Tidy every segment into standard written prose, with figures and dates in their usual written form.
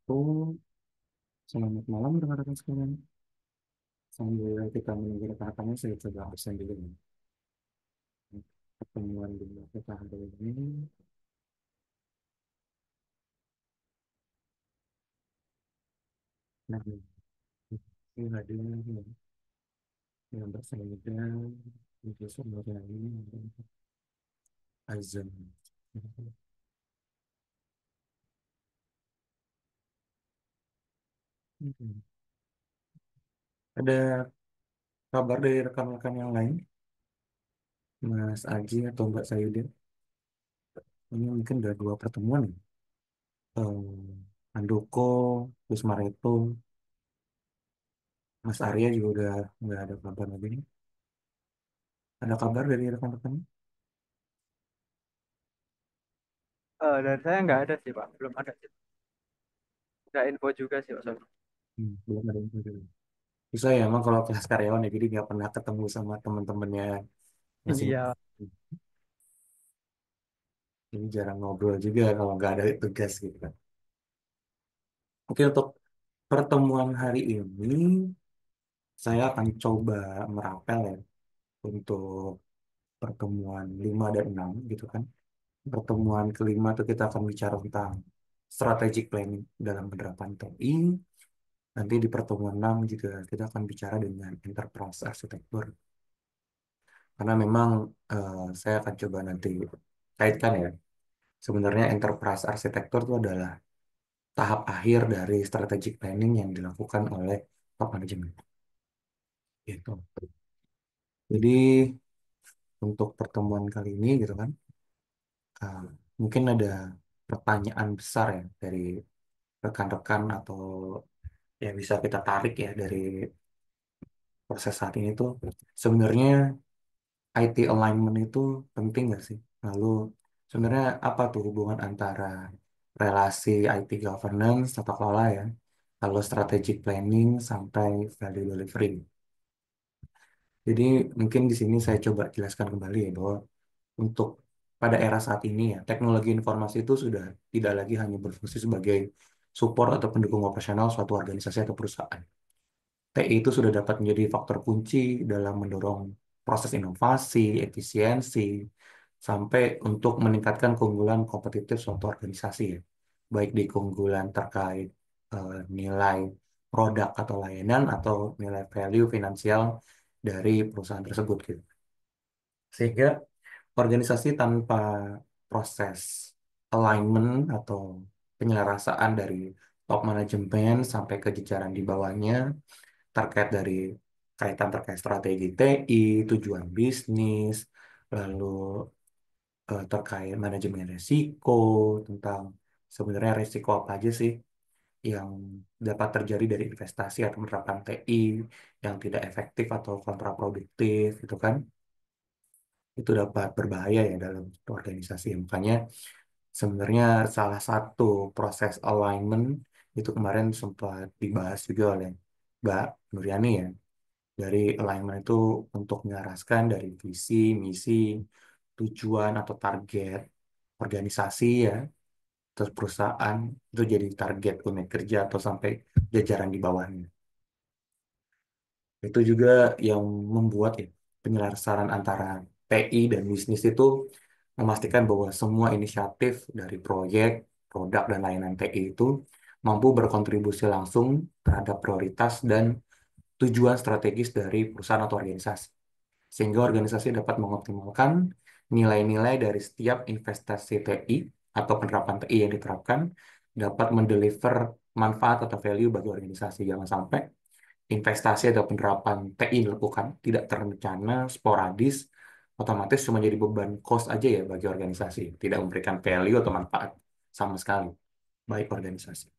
Oh, selamat malam rekan-rekan sekalian. Sambil kita menunggu rekan-rekannya, saya coba absen dulu nih. Pertemuan di kita hari ini. Nah, ini hadir yang bersama itu sebenarnya ini Azam. Ada kabar dari rekan-rekan yang lain, Mas Aji atau Mbak Sayudin? Ini mungkin udah dua pertemuan ya. Andoko, Gus Mareto, Mas Arya juga udah nggak ada kabar lagi nih. Ada kabar dari rekan-rekan? Dan saya nggak ada sih Pak, belum ada sih. Nggak info juga sih Pak. Soalnya. Belum ada info juga. Bisa ya emang kalau kelas karyawan ya, jadi nggak pernah ketemu sama teman-temannya Iya. masing-masing. Jadi jarang ngobrol juga kalau nggak ada tugas gitu kan. Oke, untuk pertemuan hari ini, saya akan coba merapel ya untuk pertemuan 5 dan 6 gitu kan. Pertemuan kelima itu kita akan bicara tentang strategic planning dalam penerapan TI. Nanti di pertemuan 6 juga kita akan bicara dengan enterprise architecture. Karena memang saya akan coba nanti kaitkan ya. Sebenarnya enterprise architecture itu adalah tahap akhir dari strategic planning yang dilakukan oleh top management. Gitu. Jadi untuk pertemuan kali ini gitu kan, uh, mungkin ada pertanyaan besar ya dari rekan-rekan atau yang bisa kita tarik ya dari proses saat ini tuh sebenarnya IT alignment itu penting nggak sih? Lalu sebenarnya apa tuh hubungan antara relasi IT governance, tata kelola ya, lalu strategic planning sampai value delivery. Jadi mungkin di sini saya coba jelaskan kembali ya bahwa untuk pada era saat ini ya, teknologi informasi itu sudah tidak lagi hanya berfungsi sebagai support atau pendukung operasional suatu organisasi atau perusahaan. TI itu sudah dapat menjadi faktor kunci dalam mendorong proses inovasi, efisiensi, sampai untuk meningkatkan keunggulan kompetitif suatu organisasi ya. Baik di keunggulan terkait nilai produk atau layanan atau nilai value finansial dari perusahaan tersebut gitu. Sehingga organisasi tanpa proses alignment atau penyelarasaan dari top manajemen sampai ke jajaran di bawahnya terkait dari kaitan terkait strategi TI, tujuan bisnis, lalu terkait manajemen risiko, tentang sebenarnya risiko apa aja sih yang dapat terjadi dari investasi atau penerapan TI yang tidak efektif atau kontraproduktif gitu kan. Itu dapat berbahaya ya dalam suatu organisasi. Makanya sebenarnya salah satu proses alignment itu kemarin sempat dibahas juga oleh Mbak Nuryani ya. Dari alignment itu untuk menyelaraskan dari visi, misi, tujuan atau target organisasi ya, terus perusahaan itu jadi target unit kerja atau sampai jajaran di bawahnya. Itu juga yang membuat ya, penyelarasan antara TI dan bisnis itu memastikan bahwa semua inisiatif dari proyek, produk, dan layanan TI itu mampu berkontribusi langsung terhadap prioritas dan tujuan strategis dari perusahaan atau organisasi. Sehingga organisasi dapat mengoptimalkan nilai-nilai dari setiap investasi TI atau penerapan TI yang diterapkan dapat mendeliver manfaat atau value bagi organisasi. Jangan sampai investasi atau penerapan TI dilakukan tidak terencana, sporadis, otomatis cuma jadi beban cost aja ya bagi organisasi, tidak memberikan value atau manfaat sama sekali baik organisasi.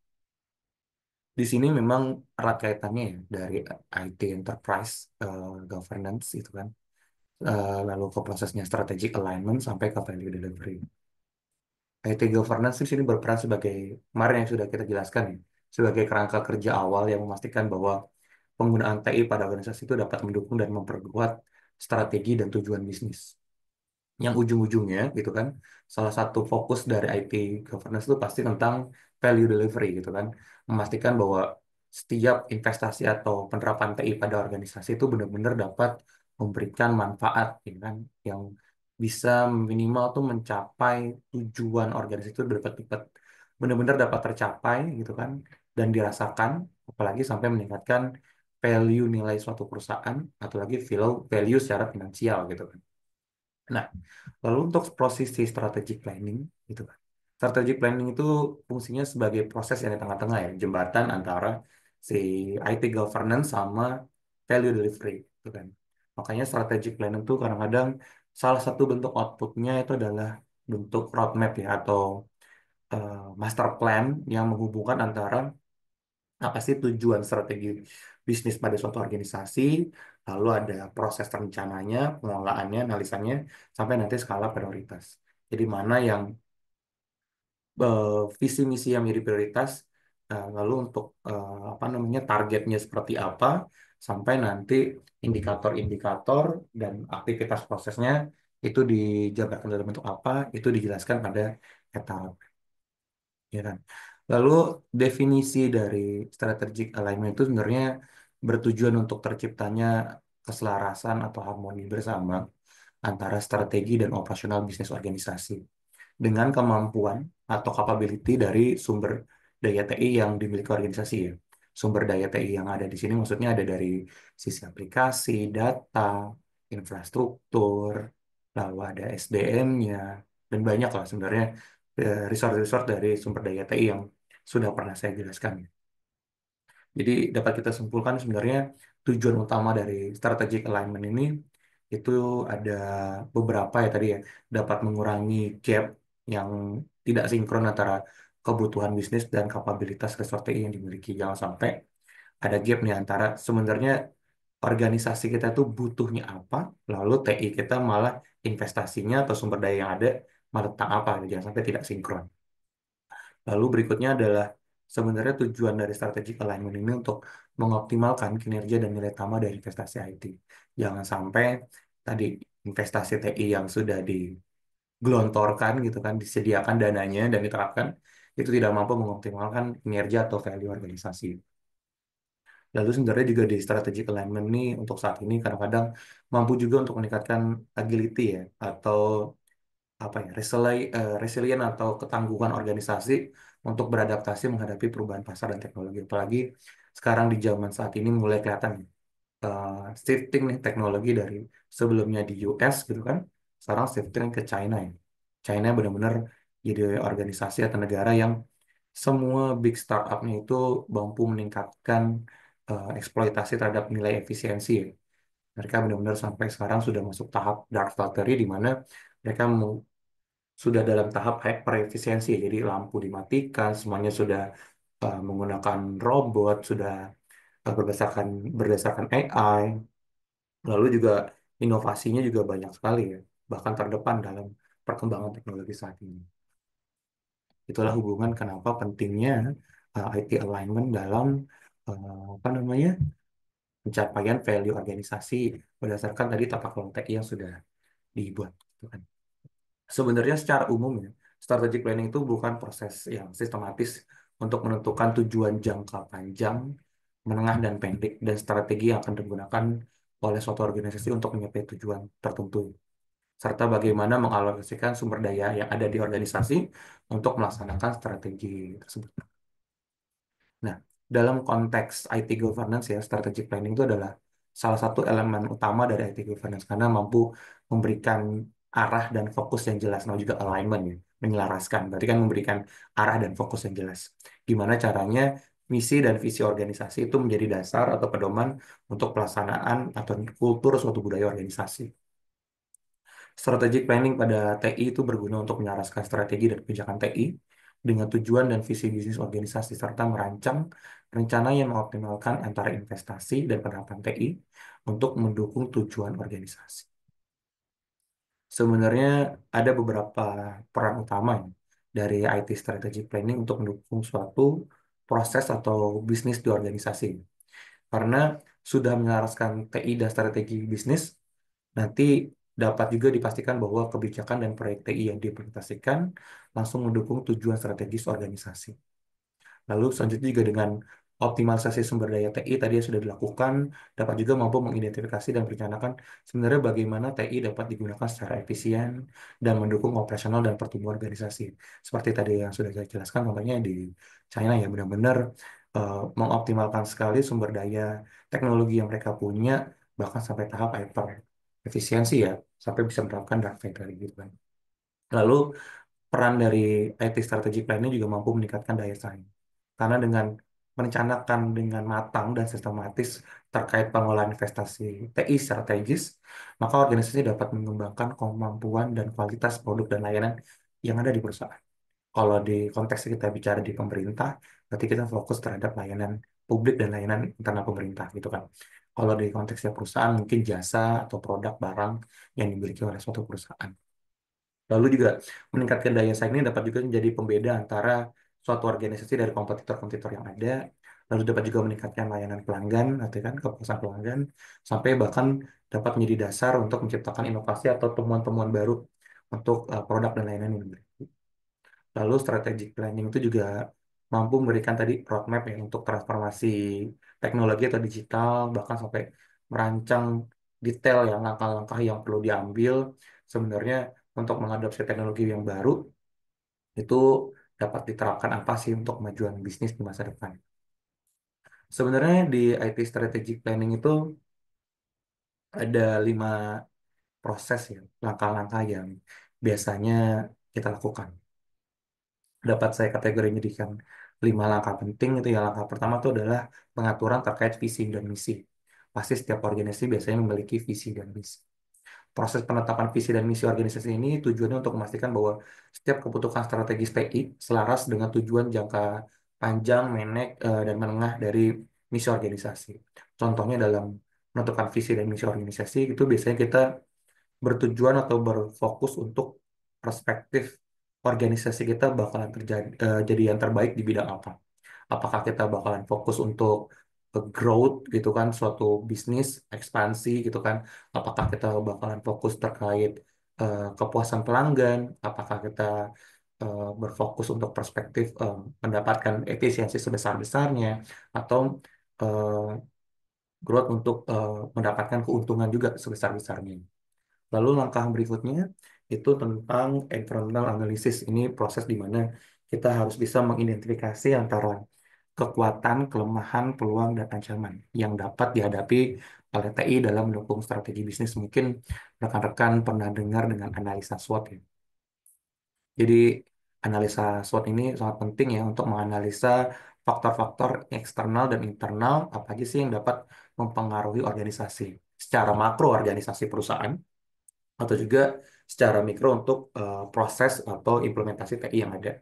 Di sini memang erat kaitannya ya dari IT enterprise governance itu kan. Lalu ke prosesnya strategic alignment sampai ke value delivery. IT governance di sini berperan sebagai kemarin yang sudah kita jelaskan ya, sebagai kerangka kerja awal yang memastikan bahwa penggunaan TI pada organisasi itu dapat mendukung dan memperkuat strategi dan tujuan bisnis. Yang ujung-ujungnya gitu kan, salah satu fokus dari IT governance itu pasti tentang value delivery gitu kan, memastikan bahwa setiap investasi atau penerapan TI pada organisasi itu benar-benar dapat memberikan manfaat, ya kan, yang bisa minimal tuh mencapai tujuan organisasi itu dapat benar-benar dapat tercapai gitu kan, dan dirasakan, apalagi sampai meningkatkan value nilai suatu perusahaan atau lagi value secara finansial gitu kan. Nah, lalu untuk posisi strategic planning gitu kan. Strategic planning itu fungsinya sebagai proses yang di tengah-tengah ya, jembatan antara si IT governance sama value delivery gitu kan. Makanya strategic planning itu kadang-kadang salah satu bentuk outputnya itu adalah bentuk roadmap ya, atau master plan yang menghubungkan antara apa sih tujuan strategi bisnis pada suatu organisasi, lalu ada proses rencananya, pengelolaannya, analisanya, sampai nanti skala prioritas. Jadi mana yang eh, visi misi yang menjadi prioritas, lalu untuk apa namanya targetnya seperti apa, sampai nanti indikator-indikator dan aktivitas prosesnya itu dijabarkan dalam bentuk apa, itu dijelaskan pada etapa, ya kan. Lalu definisi dari strategic alignment itu sebenarnya bertujuan untuk terciptanya keselarasan atau harmoni bersama antara strategi dan operasional bisnis organisasi dengan kemampuan atau capability dari sumber daya TI yang dimiliki organisasi ya. Sumber daya TI yang ada di sini maksudnya ada dari sisi aplikasi, data, infrastruktur, lalu ada SDM-nya, dan banyak lah sebenarnya resource-resource dari sumber daya TI yang sudah pernah saya jelaskan. Jadi dapat kita simpulkan sebenarnya tujuan utama dari strategic alignment ini itu ada beberapa ya tadi ya, dapat mengurangi gap yang tidak sinkron antara kebutuhan bisnis dan kapabilitas resort TI yang dimiliki. Jangan sampai ada gap nih antara sebenarnya organisasi kita tuh butuhnya apa, lalu TI kita malah investasinya atau sumber daya yang ada malah tentang apa. Jangan sampai tidak sinkron. Lalu berikutnya adalah sebenarnya tujuan dari strategic alignment ini untuk mengoptimalkan kinerja dan nilai tambah dari investasi IT. Jangan sampai tadi investasi TI yang sudah digelontorkan gitu kan, disediakan dananya dan diterapkan, itu tidak mampu mengoptimalkan kinerja atau value organisasi. Lalu sebenarnya juga di strategic alignment ini untuk saat ini kadang-kadang mampu juga untuk meningkatkan agility ya, atau apa ya, resilient atau ketangguhan organisasi untuk beradaptasi menghadapi perubahan pasar dan teknologi. Apalagi sekarang di zaman saat ini mulai kelihatan eh, shifting nih teknologi dari sebelumnya di US gitu kan, sekarang shifting ke China ya. China benar-benar jadi organisasi atau negara yang semua big startupnya itu mampu meningkatkan eksploitasi terhadap nilai efisiensi ya. Mereka benar-benar sampai sekarang sudah masuk tahap dark factory di mana mereka sudah dalam tahap hyper efisiensi. Jadi lampu dimatikan, semuanya sudah menggunakan robot, sudah berdasarkan berdasarkan AI. Lalu juga inovasinya juga banyak sekali ya, bahkan terdepan dalam perkembangan teknologi saat ini. Itulah hubungan kenapa pentingnya IT alignment dalam apa namanya pencapaian value organisasi berdasarkan tadi tata kelola TI yang sudah dibuat. Gitu kan. Sebenarnya secara umum ya, strategic planning itu bukan proses yang sistematis untuk menentukan tujuan jangka panjang, menengah, dan pendek, dan strategi yang akan digunakan oleh suatu organisasi untuk mencapai tujuan tertentu, serta bagaimana mengalokasikan sumber daya yang ada di organisasi untuk melaksanakan strategi tersebut. Nah, dalam konteks IT governance ya, strategic planning itu adalah salah satu elemen utama dari IT governance karena mampu memberikan arah dan fokus yang jelas. Nah, juga alignment ya, menyelaraskan. Berarti kan memberikan arah dan fokus yang jelas. Gimana caranya misi dan visi organisasi itu menjadi dasar atau pedoman untuk pelaksanaan atau kultur suatu budaya organisasi. Strategic planning pada TI itu berguna untuk menyelaraskan strategi dan kebijakan TI dengan tujuan dan visi bisnis organisasi serta merancang rencana yang mengoptimalkan antara investasi dan penerapan TI untuk mendukung tujuan organisasi. Sebenarnya ada beberapa peran utama ya dari IT strategic planning untuk mendukung suatu proses atau bisnis di organisasi. Karena sudah menyelaraskan TI dan strategi bisnis, nanti dapat juga dipastikan bahwa kebijakan dan proyek TI yang diimplementasikan langsung mendukung tujuan strategis organisasi. Lalu selanjutnya juga dengan optimalisasi sumber daya TI tadi yang sudah dilakukan, dapat juga mampu mengidentifikasi dan merencanakan sebenarnya bagaimana TI dapat digunakan secara efisien dan mendukung operasional dan pertumbuhan organisasi. Seperti tadi yang sudah saya jelaskan, contohnya di China ya benar-benar mengoptimalkan sekali sumber daya teknologi yang mereka punya, bahkan sampai tahap hyper efisiensi ya, sampai bisa menerapkan dark factory gitu kan. Lalu peran dari IT strategic planning juga mampu meningkatkan daya saing. Karena dengan merencanakan dengan matang dan sistematis terkait pengelolaan investasi TI strategis, maka organisasi dapat mengembangkan kemampuan dan kualitas produk dan layanan yang ada di perusahaan. Kalau di konteks kita bicara di pemerintah, berarti kita fokus terhadap layanan publik dan layanan internal pemerintah gitu kan. Kalau di konteksnya perusahaan, mungkin jasa atau produk barang yang dimiliki oleh suatu perusahaan. Lalu juga meningkatkan daya saing ini dapat juga menjadi pembeda antara suatu organisasi dari kompetitor-kompetitor yang ada. Lalu dapat juga meningkatkan layanan pelanggan, atau kan kepuasan pelanggan, sampai bahkan dapat menjadi dasar untuk menciptakan inovasi atau temuan-temuan baru untuk produk dan layanan yang dimiliki. Lalu strategic planning itu juga mampu memberikan tadi roadmap ya untuk transformasi teknologi atau digital, bahkan sampai merancang detail ya langkah-langkah yang perlu diambil sebenarnya untuk mengadopsi teknologi yang baru itu dapat diterapkan apa sih untuk kemajuan bisnis di masa depan. Sebenarnya di IT strategic planning itu ada 5 proses ya, langkah-langkah yang biasanya kita lakukan. Dapat saya kategori menjadikan 5 langkah penting itu ya. Langkah pertama itu adalah pengaturan terkait visi dan misi. Pasti setiap organisasi biasanya memiliki visi dan misi. Proses penetapan visi dan misi organisasi ini tujuannya untuk memastikan bahwa setiap kebutuhan strategis TI selaras dengan tujuan jangka panjang, dan menengah dari misi organisasi. Contohnya dalam menentukan visi dan misi organisasi itu biasanya kita bertujuan atau berfokus untuk perspektif organisasi kita bakalan terjadi jadi yang terbaik di bidang apa. Apakah kita bakalan fokus untuk growth gitu kan suatu bisnis ekspansi gitu kan. Apakah kita bakalan fokus terkait kepuasan pelanggan, apakah kita berfokus untuk perspektif mendapatkan efisiensi sebesar-besarnya atau eh, growth untuk mendapatkan keuntungan juga sebesar-besarnya. Lalu langkah berikutnya itu tentang environmental analysis. Ini proses di mana kita harus bisa mengidentifikasi antara kekuatan, kelemahan, peluang, dan ancaman yang dapat dihadapi oleh TI dalam mendukung strategi bisnis. Mungkin rekan-rekan pernah dengar dengan analisa SWOT ya. Jadi analisa SWOT ini sangat penting ya untuk menganalisa faktor-faktor eksternal dan internal apa aja sih yang dapat mempengaruhi organisasi. Secara makro organisasi perusahaan, atau juga secara mikro untuk proses atau implementasi TI yang ada.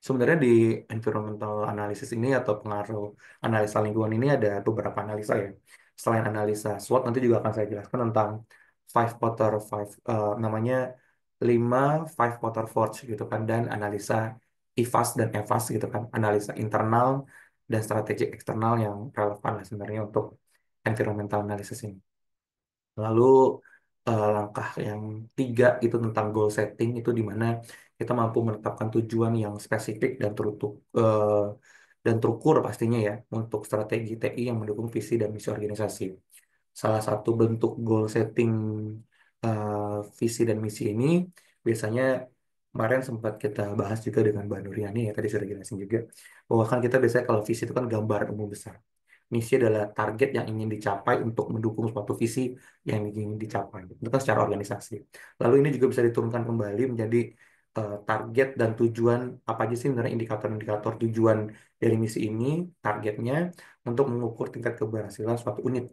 Sebenarnya di environmental analysis ini atau pengaruh analisa lingkungan ini ada beberapa analisa ya. Selain analisa SWOT, nanti juga akan saya jelaskan tentang namanya 5 five Potter Forge gitu kan, dan analisa IFAS dan EFAS gitu kan, analisa internal dan strategi eksternal yang relevan lah sebenarnya untuk environmental analysis ini. Lalu langkah yang 3 itu tentang goal setting itu di mana kita mampu menetapkan tujuan yang spesifik dan terukur pastinya ya untuk strategi TI yang mendukung visi dan misi organisasi. Salah satu bentuk goal setting visi dan misi ini biasanya kemarin sempat kita bahas juga dengan Mbak Nuriani ya tadi sudah jelasin juga bahwa kan kita biasanya kalau visi itu kan gambar umum besar. Misi adalah target yang ingin dicapai untuk mendukung suatu visi yang ingin dicapai. Itu kan secara organisasi. Lalu ini juga bisa diturunkan kembali menjadi target dan tujuan apa aja sih sebenarnya indikator-indikator tujuan dari misi ini, targetnya untuk mengukur tingkat keberhasilan suatu unit.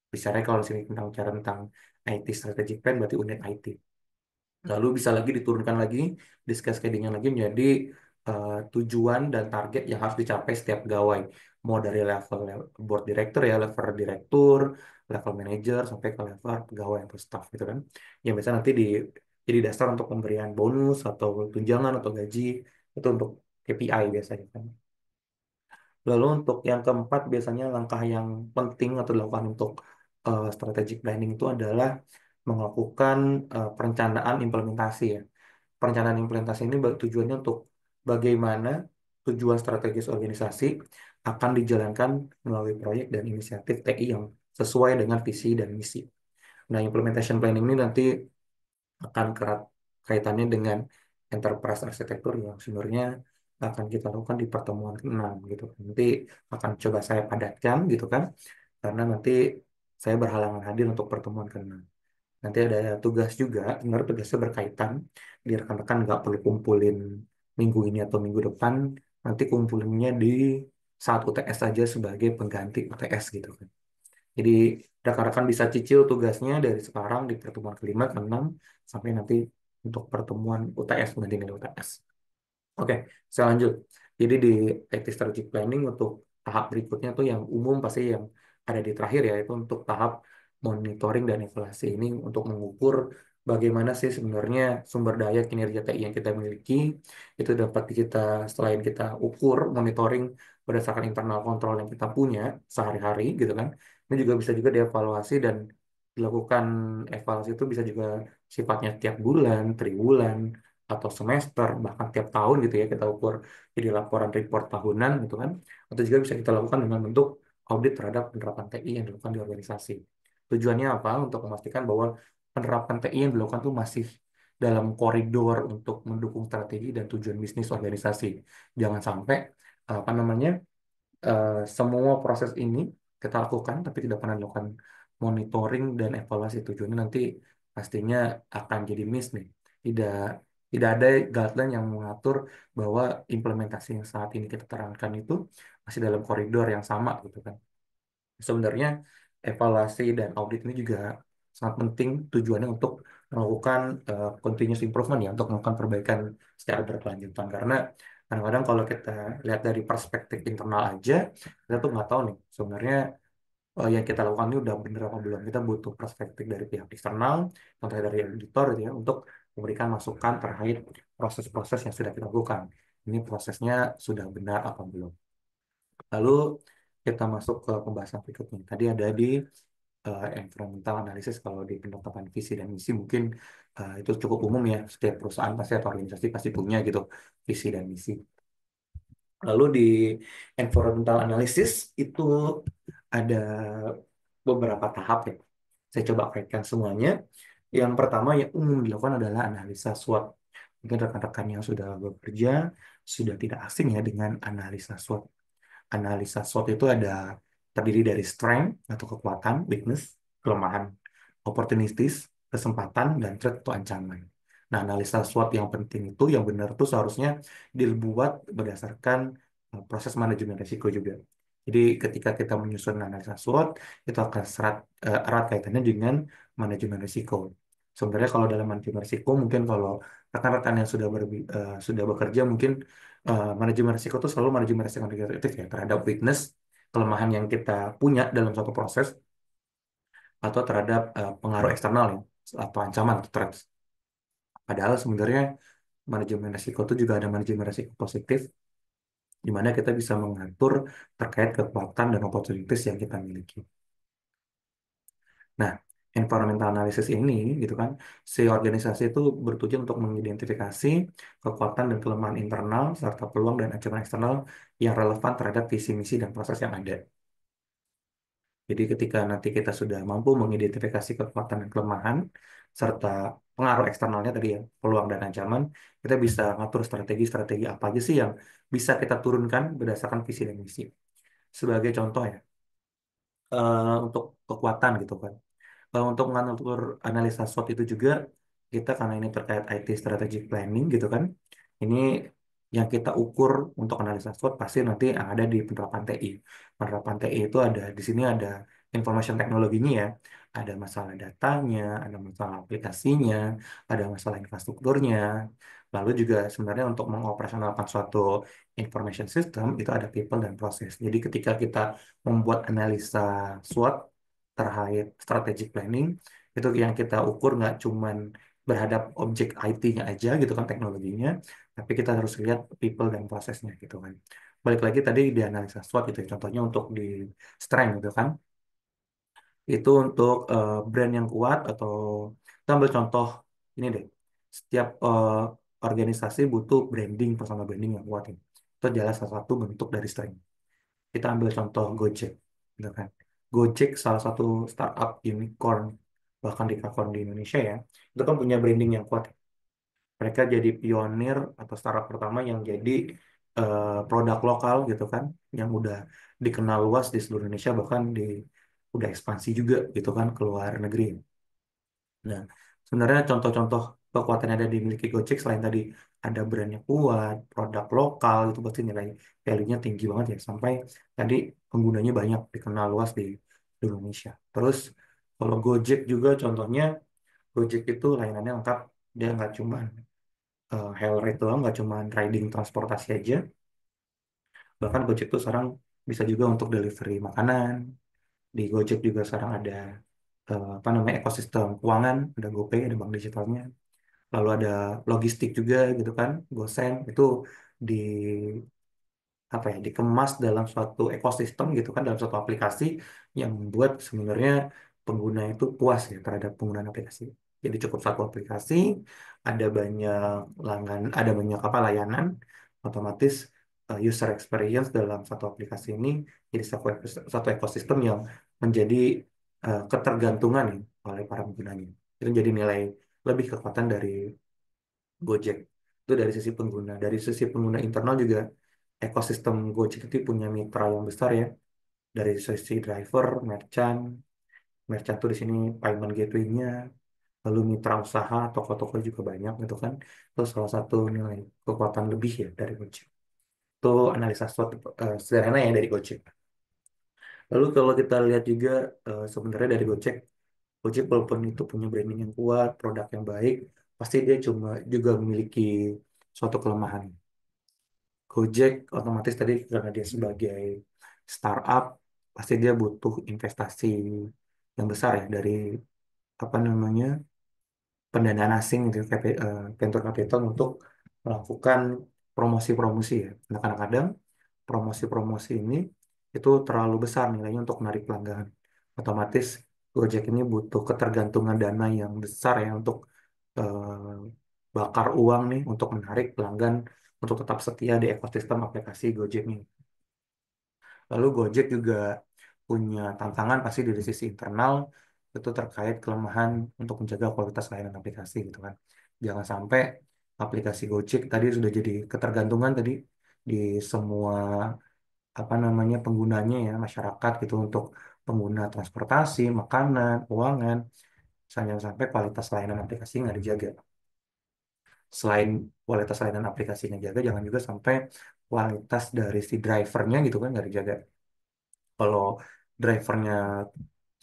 Bicaranya kalau sini tentang cara tentang IT strategic plan berarti unit IT. Lalu bisa lagi diturunkan lagi, cascading lagi menjadi tujuan dan target yang harus dicapai setiap pegawai. Mau dari level board director ya, level direktur, level manager, sampai ke level pegawai atau staff gitu kan. Yang biasa nanti jadi dasar untuk pemberian bonus atau tunjangan atau gaji, itu untuk KPI biasanya kan. Lalu untuk yang keempat biasanya langkah yang penting atau dilakukan untuk strategic planning itu adalah melakukan perencanaan implementasi ya. Perencanaan implementasi ini tujuannya untuk bagaimana tujuan strategis organisasi akan dijalankan melalui proyek dan inisiatif TI yang sesuai dengan visi dan misi. Nah, implementation planning ini nanti akan kerat kaitannya dengan enterprise arsitektur yang sebenarnya akan kita lakukan di pertemuan ke-6 gitu. Nanti akan coba saya padatkan gitu kan, karena nanti saya berhalangan hadir untuk pertemuan ke-6. Nanti ada tugas juga, sebenarnya tugasnya berkaitan, di rekan-rekan nggak perlu kumpulin minggu ini atau minggu depan, nanti kumpulinnya di saat UTS saja sebagai pengganti UTS gitu kan. Jadi rekan-rekan bisa cicil tugasnya dari sekarang di pertemuan kelima, ke-6, sampai nanti untuk pertemuan UTS, pengganti nilai UTS. Oke, saya lanjut. Jadi di IT Strategic Planning untuk tahap berikutnya tuh yang umum pasti yang ada di terakhir ya, itu untuk tahap monitoring dan evaluasi ini untuk mengukur bagaimana sih sebenarnya sumber daya kinerja TI yang kita miliki itu dapat kita selain kita ukur monitoring berdasarkan internal kontrol yang kita punya sehari-hari gitu kan. Ini juga bisa juga dievaluasi dan dilakukan evaluasi itu bisa juga sifatnya tiap bulan, triwulan, atau semester, bahkan tiap tahun gitu ya kita ukur jadi laporan report tahunan gitu kan. Atau juga bisa kita lakukan dengan bentuk audit terhadap penerapan TI yang dilakukan di organisasi. Tujuannya apa? Untuk memastikan bahwa penerapan TI yang dilakukan itu masih dalam koridor untuk mendukung strategi dan tujuan bisnis organisasi. Jangan sampai apa namanya semua proses ini kita lakukan tapi tidak pernah dilakukan monitoring dan evaluasi. Tujuannya nanti pastinya akan jadi miss nih. Tidak tidak ada guideline yang mengatur bahwa implementasi yang saat ini kita terangkan itu masih dalam koridor yang sama gitu kan. Sebenarnya evaluasi dan audit ini juga sangat penting tujuannya untuk melakukan continuous improvement ya, untuk melakukan perbaikan secara berkelanjutan. Karena kadang-kadang kalau kita lihat dari perspektif internal aja, kita tuh nggak tahu nih sebenarnya yang kita lakukan ini udah bener apa belum. Kita butuh perspektif dari pihak eksternal, contohnya dari editor gitu ya, untuk memberikan masukan terkait proses-proses yang sudah kita lakukan. Ini prosesnya sudah benar apa belum. Lalu kita masuk ke pembahasan berikutnya. Tadi ada di environmental analysis, kalau di penetapan visi dan misi mungkin itu cukup umum ya. Setiap perusahaan pasti atau organisasi pasti punya gitu visi dan misi. Lalu di environmental analysis itu ada beberapa tahap ya. Saya coba kaitkan semuanya. Yang pertama yang umum dilakukan adalah analisa SWOT. Mungkin rekan-rekan yang sudah bekerja sudah tidak asing ya dengan analisa SWOT. Analisa SWOT itu ada terdiri dari strength atau kekuatan, weakness, kelemahan, opportunities, kesempatan, dan threat atau ancaman. Nah, analisa SWOT yang penting itu, yang benar itu seharusnya dibuat berdasarkan proses manajemen risiko juga. Jadi ketika kita menyusun analisa SWOT, itu akan erat kaitannya dengan manajemen risiko. Sebenarnya kalau dalam manajemen risiko, mungkin kalau rekan-rekan yang sudah bekerja, mungkin manajemen risiko itu selalu manajemen risiko negatif ya terhadap weakness, kelemahan yang kita punya dalam suatu proses atau terhadap pengaruh eksternal ya, atau ancaman atau threats. Padahal sebenarnya manajemen risiko itu juga ada manajemen risiko positif di mana kita bisa mengatur terkait kekuatan dan opportunities yang kita miliki. Nah, environmental analysis ini gitu kan, si organisasi itu bertujuan untuk mengidentifikasi kekuatan dan kelemahan internal serta peluang dan ancaman eksternal yang relevan terhadap visi misi dan proses yang ada. Jadi ketika nanti kita sudah mampu mengidentifikasi kekuatan dan kelemahan serta pengaruh eksternalnya tadi ya, peluang dan ancaman, kita bisa ngatur strategi-strategi apa aja sih yang bisa kita turunkan berdasarkan visi dan misi. Sebagai contoh ya, untuk kekuatan gitu kan. Untuk mengatur analisa SWOT itu juga kita karena ini terkait IT strategic planning gitu kan. Ini yang kita ukur untuk analisa SWOT pasti nanti yang ada di penerapan TI. Penerapan TI itu ada di sini ada information teknologinya ya. Ada masalah datanya, ada masalah aplikasinya, ada masalah infrastrukturnya. Lalu juga sebenarnya untuk mengoperasionalkan suatu information system itu ada people dan proses. Jadi ketika kita membuat analisa SWOT terkait strategic planning itu yang kita ukur nggak cuman berhadap objek IT-nya aja gitu kan teknologinya, tapi kita harus lihat people dan prosesnya gitu kan. Balik lagi tadi di analisa SWOT itu ya, contohnya untuk di strength gitu kan, itu untuk brand yang kuat atau kita ambil contoh ini deh, setiap organisasi butuh branding, personal branding yang kuat ya. Itu adalah salah satu bentuk dari streaming. Kita ambil contoh Gojek, gitu kan. Gojek salah satu startup unicorn, bahkan dekakorn di Indonesia ya, itu kan punya branding yang kuat. Mereka jadi pionir atau startup pertama yang jadi produk lokal gitu kan, yang udah dikenal luas di seluruh Indonesia, bahkan udah ekspansi juga gitu kan ke luar negeri. Nah, sebenarnya contoh-contoh kekuatan yang ada dimiliki Gojek selain tadi ada brandnya kuat, produk lokal itu pasti nilai value-nya tinggi banget ya sampai tadi penggunanya banyak dikenal luas di Indonesia. Terus kalau Gojek juga contohnya Gojek itu layanannya lengkap, dia nggak cuma hail ride doang, nggak cuma riding transportasi aja, bahkan Gojek tuh sekarang bisa juga untuk delivery makanan. Di Gojek juga sekarang ada apa namanya ekosistem keuangan, ada GoPay, ada bank digitalnya. Lalu ada logistik juga gitu kan, Gosen itu di apa ya dikemas dalam suatu ekosistem gitu kan, dalam suatu aplikasi yang membuat sebenarnya pengguna itu puas ya terhadap penggunaan aplikasi. Jadi cukup satu aplikasi, ada banyak ada banyak apa layanan, otomatis user experience dalam satu aplikasi ini jadi satu ekosistem yang menjadi ketergantungan nih oleh para penggunanya. Itu jadi nilai lebih kekuatan dari Gojek. Itu dari sisi pengguna. Dari sisi pengguna internal juga ekosistem Gojek itu punya mitra yang besar ya. Dari sisi driver, merchant, merchant tuh di sini payment gateway-nya, lalu mitra usaha, toko-toko juga banyak gitu kan. Itu salah satu nilai kekuatan lebih ya dari Gojek. Itu analisa suatu sederhana ya dari Gojek. Lalu kalau kita lihat juga sebenarnya dari Gojek, Gojek walaupun itu punya branding yang kuat, produk yang baik, pasti dia cuma juga memiliki suatu kelemahan. Gojek otomatis tadi karena dia sebagai startup pasti dia butuh investasi yang besar ya dari apa namanya pendanaan asing gitu venture capital untuk melakukan promosi-promosi ya. Nah, kadang-kadang promosi-promosi ini itu terlalu besar nilainya untuk menarik pelanggan. Otomatis Gojek ini butuh ketergantungan dana yang besar ya untuk eh, bakar uang nih untuk menarik pelanggan untuk tetap setia di ekosistem aplikasi Gojek nih. Lalu Gojek juga punya tantangan pasti dari sisi internal itu terkait kelemahan untuk menjaga kualitas layanan aplikasi gitu kan. Jangan sampai aplikasi Gojek tadi sudah jadi ketergantungan tadi di semua apa namanya penggunanya ya masyarakat gitu untuk pengguna transportasi, makanan, keuangan, jangan sampai kualitas layanan aplikasi nggak dijaga. Selain kualitas layanan aplikasinya jaga, jangan juga sampai kualitas dari si drivernya gitu kan nggak dijaga. Kalau drivernya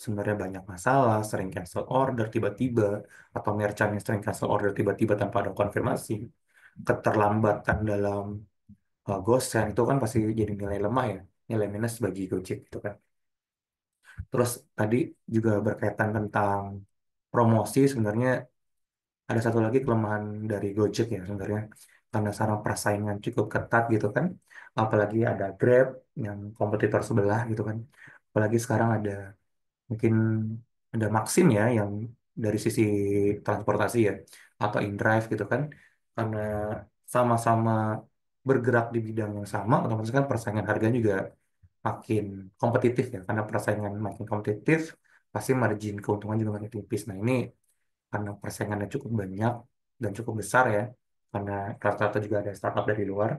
sebenarnya banyak masalah, sering cancel order tiba-tiba, atau merchant yang sering cancel order tiba-tiba tanpa ada konfirmasi, keterlambatan dalam gosen itu kan pasti jadi nilai lemah ya, nilai minus bagi Gojek gitu kan. Terus tadi juga berkaitan tentang promosi, sebenarnya ada satu lagi kelemahan dari Gojek ya sebenarnya, karena sekarang persaingan cukup ketat gitu kan, apalagi ada Grab yang kompetitor sebelah gitu kan. Apalagi sekarang ada mungkin ada Maxim ya yang dari sisi transportasi ya atau InDrive gitu kan karena sama-sama bergerak di bidang yang sama otomatis kan persaingan harganya juga makin kompetitif ya karena persaingan makin kompetitif pasti margin keuntungan juga makin tipis. Nah ini karena persaingannya cukup banyak dan cukup besar ya karena rata-rata juga ada startup dari luar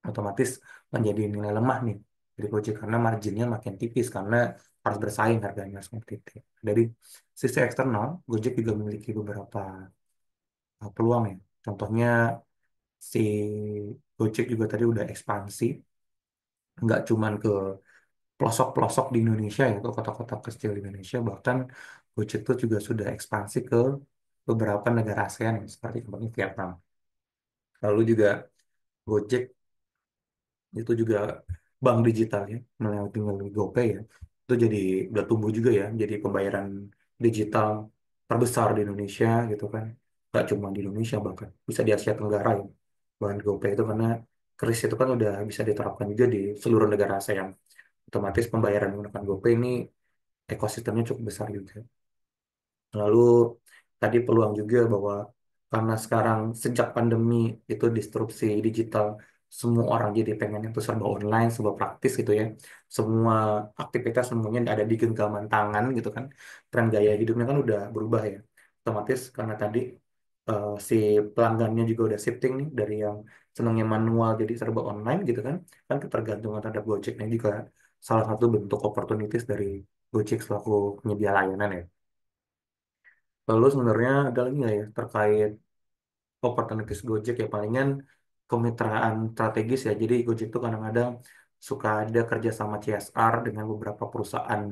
otomatis menjadi nilai lemah nih dari Gojek karena marginnya makin tipis karena harus bersaing harganya seperti itu. Dari sisi eksternal, Gojek juga memiliki beberapa peluang ya. Contohnya si Gojek juga tadi udah ekspansi, nggak cuman ke pelosok-pelosok di Indonesia ya, ke kota-kota kecil di Indonesia, bahkan Gojek itu juga sudah ekspansi ke beberapa negara ASEAN ya, seperti contohnya Vietnam. Lalu juga Gojek itu juga bank digitalnya melalui GoPay ya itu jadi udah tumbuh juga ya jadi pembayaran digital terbesar di Indonesia gitu kan nggak cuma di Indonesia bahkan bisa di Asia Tenggara ya bahkan GoPay itu karena kris itu kan udah bisa diterapkan juga di seluruh negara ASEAN otomatis pembayaran menggunakan GoPay ini ekosistemnya cukup besar juga. Lalu tadi peluang juga bahwa karena sekarang sejak pandemi itu disrupsi digital semua orang jadi pengen itu serba online, serba praktis gitu ya. Semua aktivitas semuanya ada di genggaman tangan gitu kan. Tren gaya hidupnya kan udah berubah ya. Otomatis karena tadi si pelanggannya juga udah shifting nih dari yang senangnya manual jadi serba online gitu kan. Kan ketergantungan terhadap Gojek ini juga salah satu bentuk opportunities dari Gojek selaku penyedia layanan ya. Lalu sebenarnya ada lagi nggak ya terkait opportunities Gojek ya palingan kemitraan strategis ya. Jadi Gojek itu kadang-kadang suka ada kerjasama CSR dengan beberapa perusahaan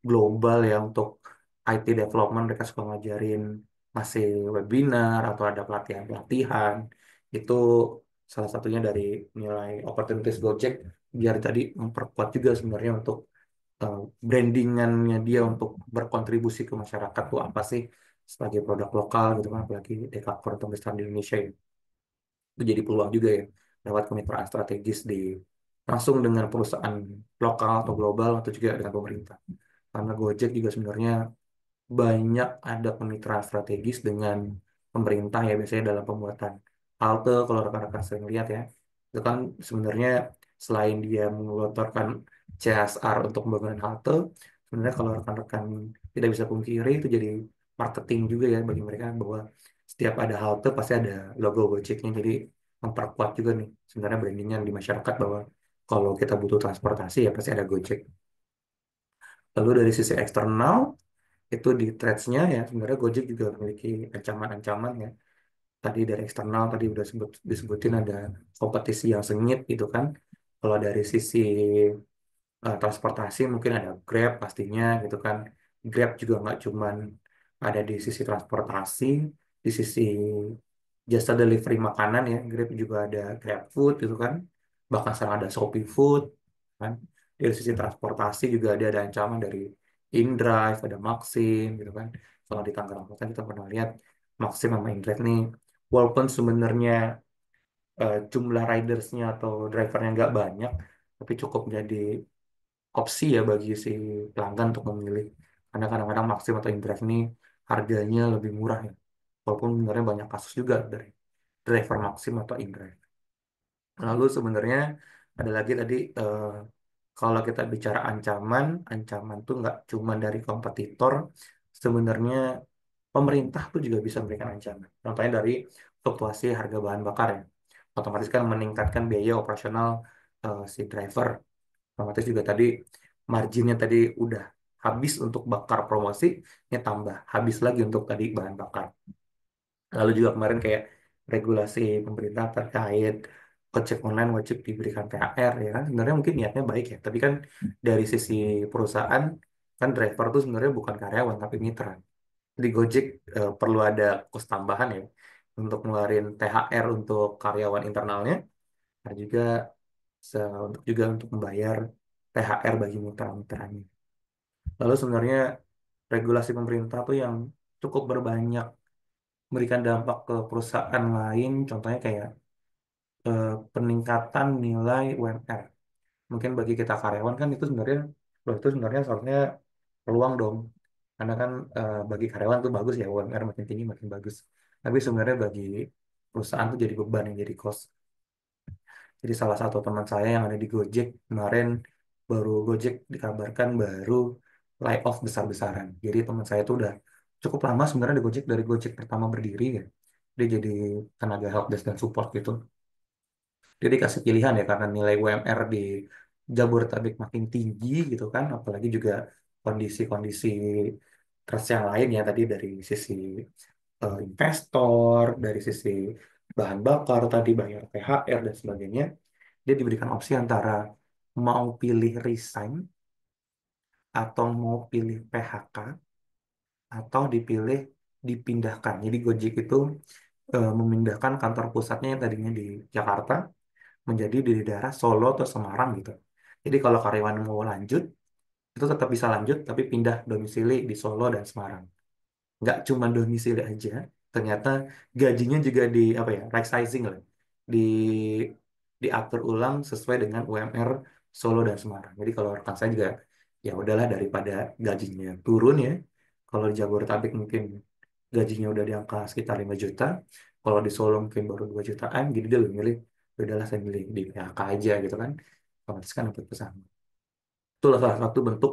global ya untuk IT development. Mereka suka ngajarin masih webinar atau ada pelatihan-pelatihan. Itu salah satunya dari nilai opportunities Gojek biar tadi memperkuat juga sebenarnya untuk eh, brandingannya dia untuk berkontribusi ke masyarakat tuh apa sih sebagai produk lokal gitu kan apalagi dekakor atau besar di Indonesia ya. Itu jadi peluang juga ya lewat kemitraan strategis di langsung dengan perusahaan lokal atau global atau juga dengan pemerintah karena Gojek juga sebenarnya banyak ada kemitraan strategis dengan pemerintah ya biasanya dalam pembuatan halte kalau rekan-rekan sering lihat ya itu kan sebenarnya selain dia mengelontorkan CSR untuk pembangunan halte sebenarnya kalau rekan-rekan tidak bisa pungkiri itu jadi marketing juga ya bagi mereka bahwa setiap ada halte pasti ada logo Gojeknya jadi memperkuat juga nih sebenarnya brandingnya di masyarakat bahwa kalau kita butuh transportasi ya pasti ada Gojek. Lalu dari sisi eksternal itu di threads-nya ya sebenarnya Gojek juga memiliki ancaman-ancaman ya tadi dari eksternal tadi udah disebutin ada kompetisi yang sengit gitu kan kalau dari sisi transportasi mungkin ada Grab pastinya gitu kan Grab juga nggak cuman ada di sisi transportasi di sisi jasa delivery makanan ya Grab juga ada Grab Food gitu kan bahkan sekarang ada Shopee Food kan dari sisi transportasi juga ada ancaman dari InDrive ada Maxim gitu kan kalau di Tangerang kan kita pernah lihat Maxim sama InDrive nih walaupun sebenarnya jumlah ridersnya atau drivernya nggak banyak tapi cukup jadi opsi ya bagi si pelanggan untuk memilih karena kadang-kadang Maxim atau InDrive ini harganya lebih murah ya walaupun sebenarnya banyak kasus juga dari driver Maxim atau InDrive. Lalu sebenarnya ada lagi tadi kalau kita bicara ancaman, ancaman tuh nggak cuma dari kompetitor, sebenarnya pemerintah tuh juga bisa memberikan ancaman. Contohnya dari fluktuasi harga bahan bakar ya, otomatis kan meningkatkan biaya operasional si driver. Otomatis juga tadi marginnya tadi udah habis untuk bakar promosi, ya tambah habis lagi untuk tadi bahan bakar. Lalu juga kemarin kayak regulasi pemerintah terkait ojek online wajib diberikan THR ya kan sebenarnya mungkin niatnya baik ya tapi kan dari sisi perusahaan kan driver tuh sebenarnya bukan karyawan tapi mitra. Jadi Gojek perlu ada kos tambahan ya untuk ngeluarin THR untuk karyawan internalnya dan juga untuk juga untuk membayar THR bagi mitra-mitranya. Lalu sebenarnya regulasi pemerintah tuh yang cukup berbanyak memberikan dampak ke perusahaan lain, contohnya kayak peningkatan nilai UMR. Mungkin bagi kita karyawan kan itu sebenarnya, loh itu sebenarnya seharusnya peluang dong. Karena kan bagi karyawan tuh bagus ya UMR makin tinggi makin bagus. Tapi sebenarnya bagi perusahaan tuh jadi beban yang jadi cost. Jadi salah satu teman saya yang ada di Gojek kemarin baru Gojek dikabarkan baru layoff besar-besaran. Jadi teman saya tuh udah cukup lama sebenarnya di Gojek dari Gojek pertama berdiri ya. Dia jadi tenaga helpdesk dan support gitu. Dia dikasih pilihan ya karena nilai UMR di Jabodetabek makin tinggi gitu kan, apalagi juga kondisi-kondisi trust yang lain ya tadi dari sisi investor, dari sisi bahan bakar tadi bayar THR dan sebagainya, dia diberikan opsi antara mau pilih resign atau mau pilih PHK atau dipilih dipindahkan. Jadi Gojek itu memindahkan kantor pusatnya yang tadinya di Jakarta menjadi di daerah Solo atau Semarang gitu. Jadi kalau karyawan mau lanjut, itu tetap bisa lanjut, tapi pindah domisili di Solo dan Semarang. Nggak cuma domisili aja, ternyata gajinya juga di apa ya, right sizing lah, di diatur ulang sesuai dengan UMR Solo dan Semarang. Jadi kalau rekan saya juga ya udahlah daripada gajinya turun ya, kalau di Jabodetabek mungkin gajinya udah di angka sekitar 5 juta, kalau di Solo mungkin baru 2 jutaan, jadi dia lebih milih Ya udahlah saya milih di PHK aja gitu kan, otomatis kan dapat pesan. Itulah salah satu bentuk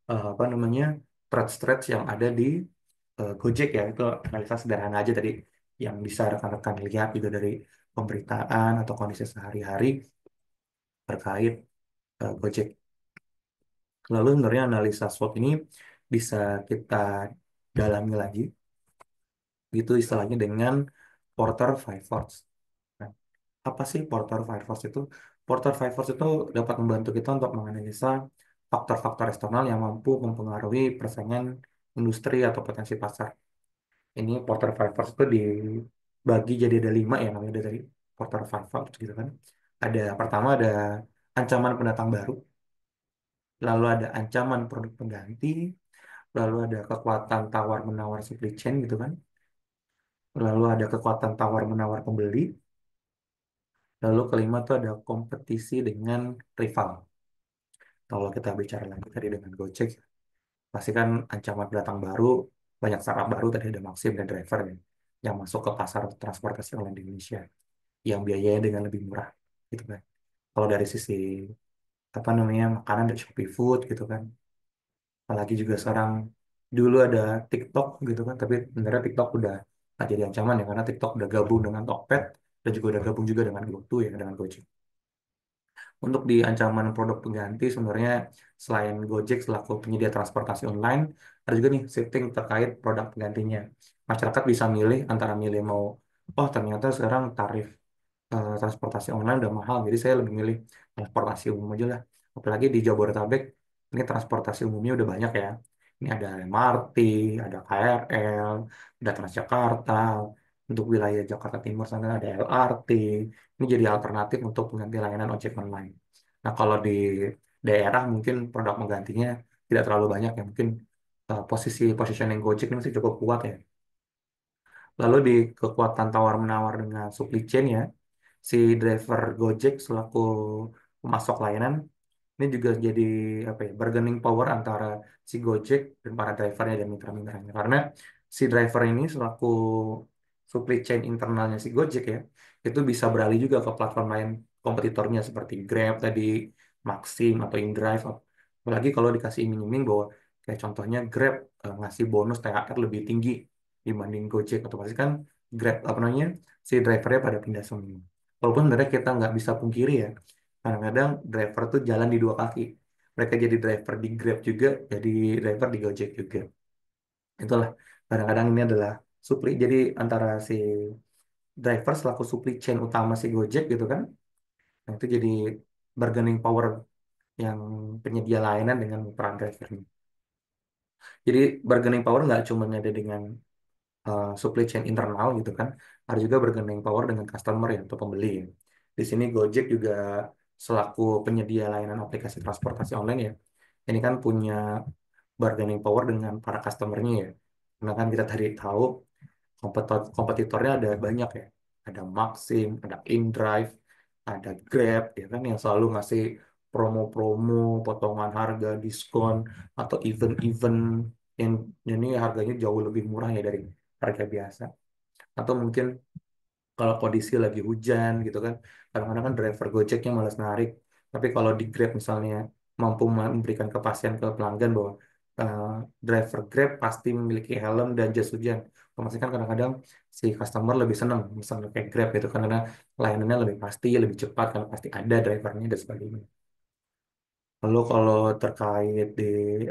apa namanya threads yang ada di Gojek ya. Itu analisa sederhana aja tadi yang bisa rekan-rekan lihat gitu dari pemberitaan atau kondisi sehari-hari terkait Gojek. Lalu sebenarnya analisa SWOT ini bisa kita dalami lagi gitu istilahnya dengan Porter Five Force. Nah, apa sih Porter Five Force itu? Porter Five Force itu dapat membantu kita untuk menganalisa faktor-faktor eksternal yang mampu mempengaruhi persaingan industri atau potensi pasar. Ini Porter Five Force itu dibagi jadi ada 5 ya namanya dari Porter Five Force gitu kan. Ada pertama ada ancaman pendatang baru, lalu ada ancaman produk pengganti, lalu ada kekuatan tawar-menawar supply chain gitu kan, lalu ada kekuatan tawar-menawar pembeli, lalu kelima tuh ada kompetisi dengan rival. Kalau kita bicara lagi tadi dengan Gojek, pasti kan ancaman pendatang baru, banyak startup baru tadi ada Maxim dan Driver ya, yang masuk ke pasar transportasi online di Indonesia, yang biayanya dengan lebih murah gitu kan. Kalau dari sisi apa namanya makanan ada Shopee Food gitu kan. Apalagi juga sekarang dulu ada TikTok gitu kan, tapi sebenarnya TikTok udah nggak jadi ancaman ya karena TikTok udah gabung dengan Tokped dan juga udah gabung juga dengan GoTo ya dengan Gojek. Untuk di ancaman produk pengganti sebenarnya selain Gojek selaku penyedia transportasi online, ada juga nih shifting terkait produk penggantinya. Masyarakat bisa milih antara milih mau, oh ternyata sekarang tarif transportasi online udah mahal, jadi saya lebih milih transportasi umum aja lah. Apalagi di Jabodetabek, ini transportasi umumnya udah banyak ya. Ini ada MRT, ada KRL, ada Transjakarta. Untuk wilayah Jakarta Timur sana ada LRT. Ini jadi alternatif untuk pengganti layanan ojek online. Nah, kalau di daerah mungkin produk menggantinya tidak terlalu banyak ya. Mungkin posisi positioning Gojek ini masih cukup kuat ya. Lalu di kekuatan tawar-menawar dengan supply chain ya, si driver Gojek selaku pemasok layanan ini juga jadi apa ya bargaining power antara si Gojek dan para drivernya dan mitra-mitranya karena si driver ini selaku supply chain internalnya si Gojek ya itu bisa beralih juga ke platform lain kompetitornya seperti Grab tadi, Maxim atau InDrive. Apalagi kalau dikasih iming-iming bahwa kayak contohnya Grab ngasih bonus THR lebih tinggi dibanding Gojek, otomatis kan Grab apa namanya si drivernya pada pindah semua. Walaupun sebenarnya kita nggak bisa pungkiri ya, kadang-kadang driver tuh jalan di dua kaki. Mereka jadi driver di Grab juga, jadi driver di Gojek juga. Itulah kadang-kadang ini adalah supli. Jadi antara si driver selaku supply chain utama si Gojek gitu kan, nah itu jadi bargaining power yang penyedia layanan dengan peran drivernya. Jadi bargaining power nggak cuma ada dengan supply chain internal gitu kan, ada juga bargaining power dengan customer ya atau pembeli ya. Di sini Gojek juga selaku penyedia layanan aplikasi transportasi online ya, ini kan punya bargaining power dengan para customernya ya. Karena kan kita tadi tahu kompetitornya ada banyak ya. Ada Maxim, ada InDrive, ada Grab ya kan yang selalu ngasih promo-promo, potongan harga, diskon atau event-event yang ini harganya jauh lebih murah ya dari harga biasa. Atau mungkin kalau kondisi lagi hujan gitu kan, kadang-kadang kan driver Gojeknya malas narik. Tapi kalau di Grab misalnya mampu memberikan kepastian ke pelanggan bahwa eh, driver Grab pasti memiliki helm dan jas hujan. Maksudnya kan kadang-kadang si customer lebih senang misalnya kayak Grab itu karena layanannya lebih pasti, lebih cepat karena pasti ada drivernya dan sebagainya. Lalu kalau terkait di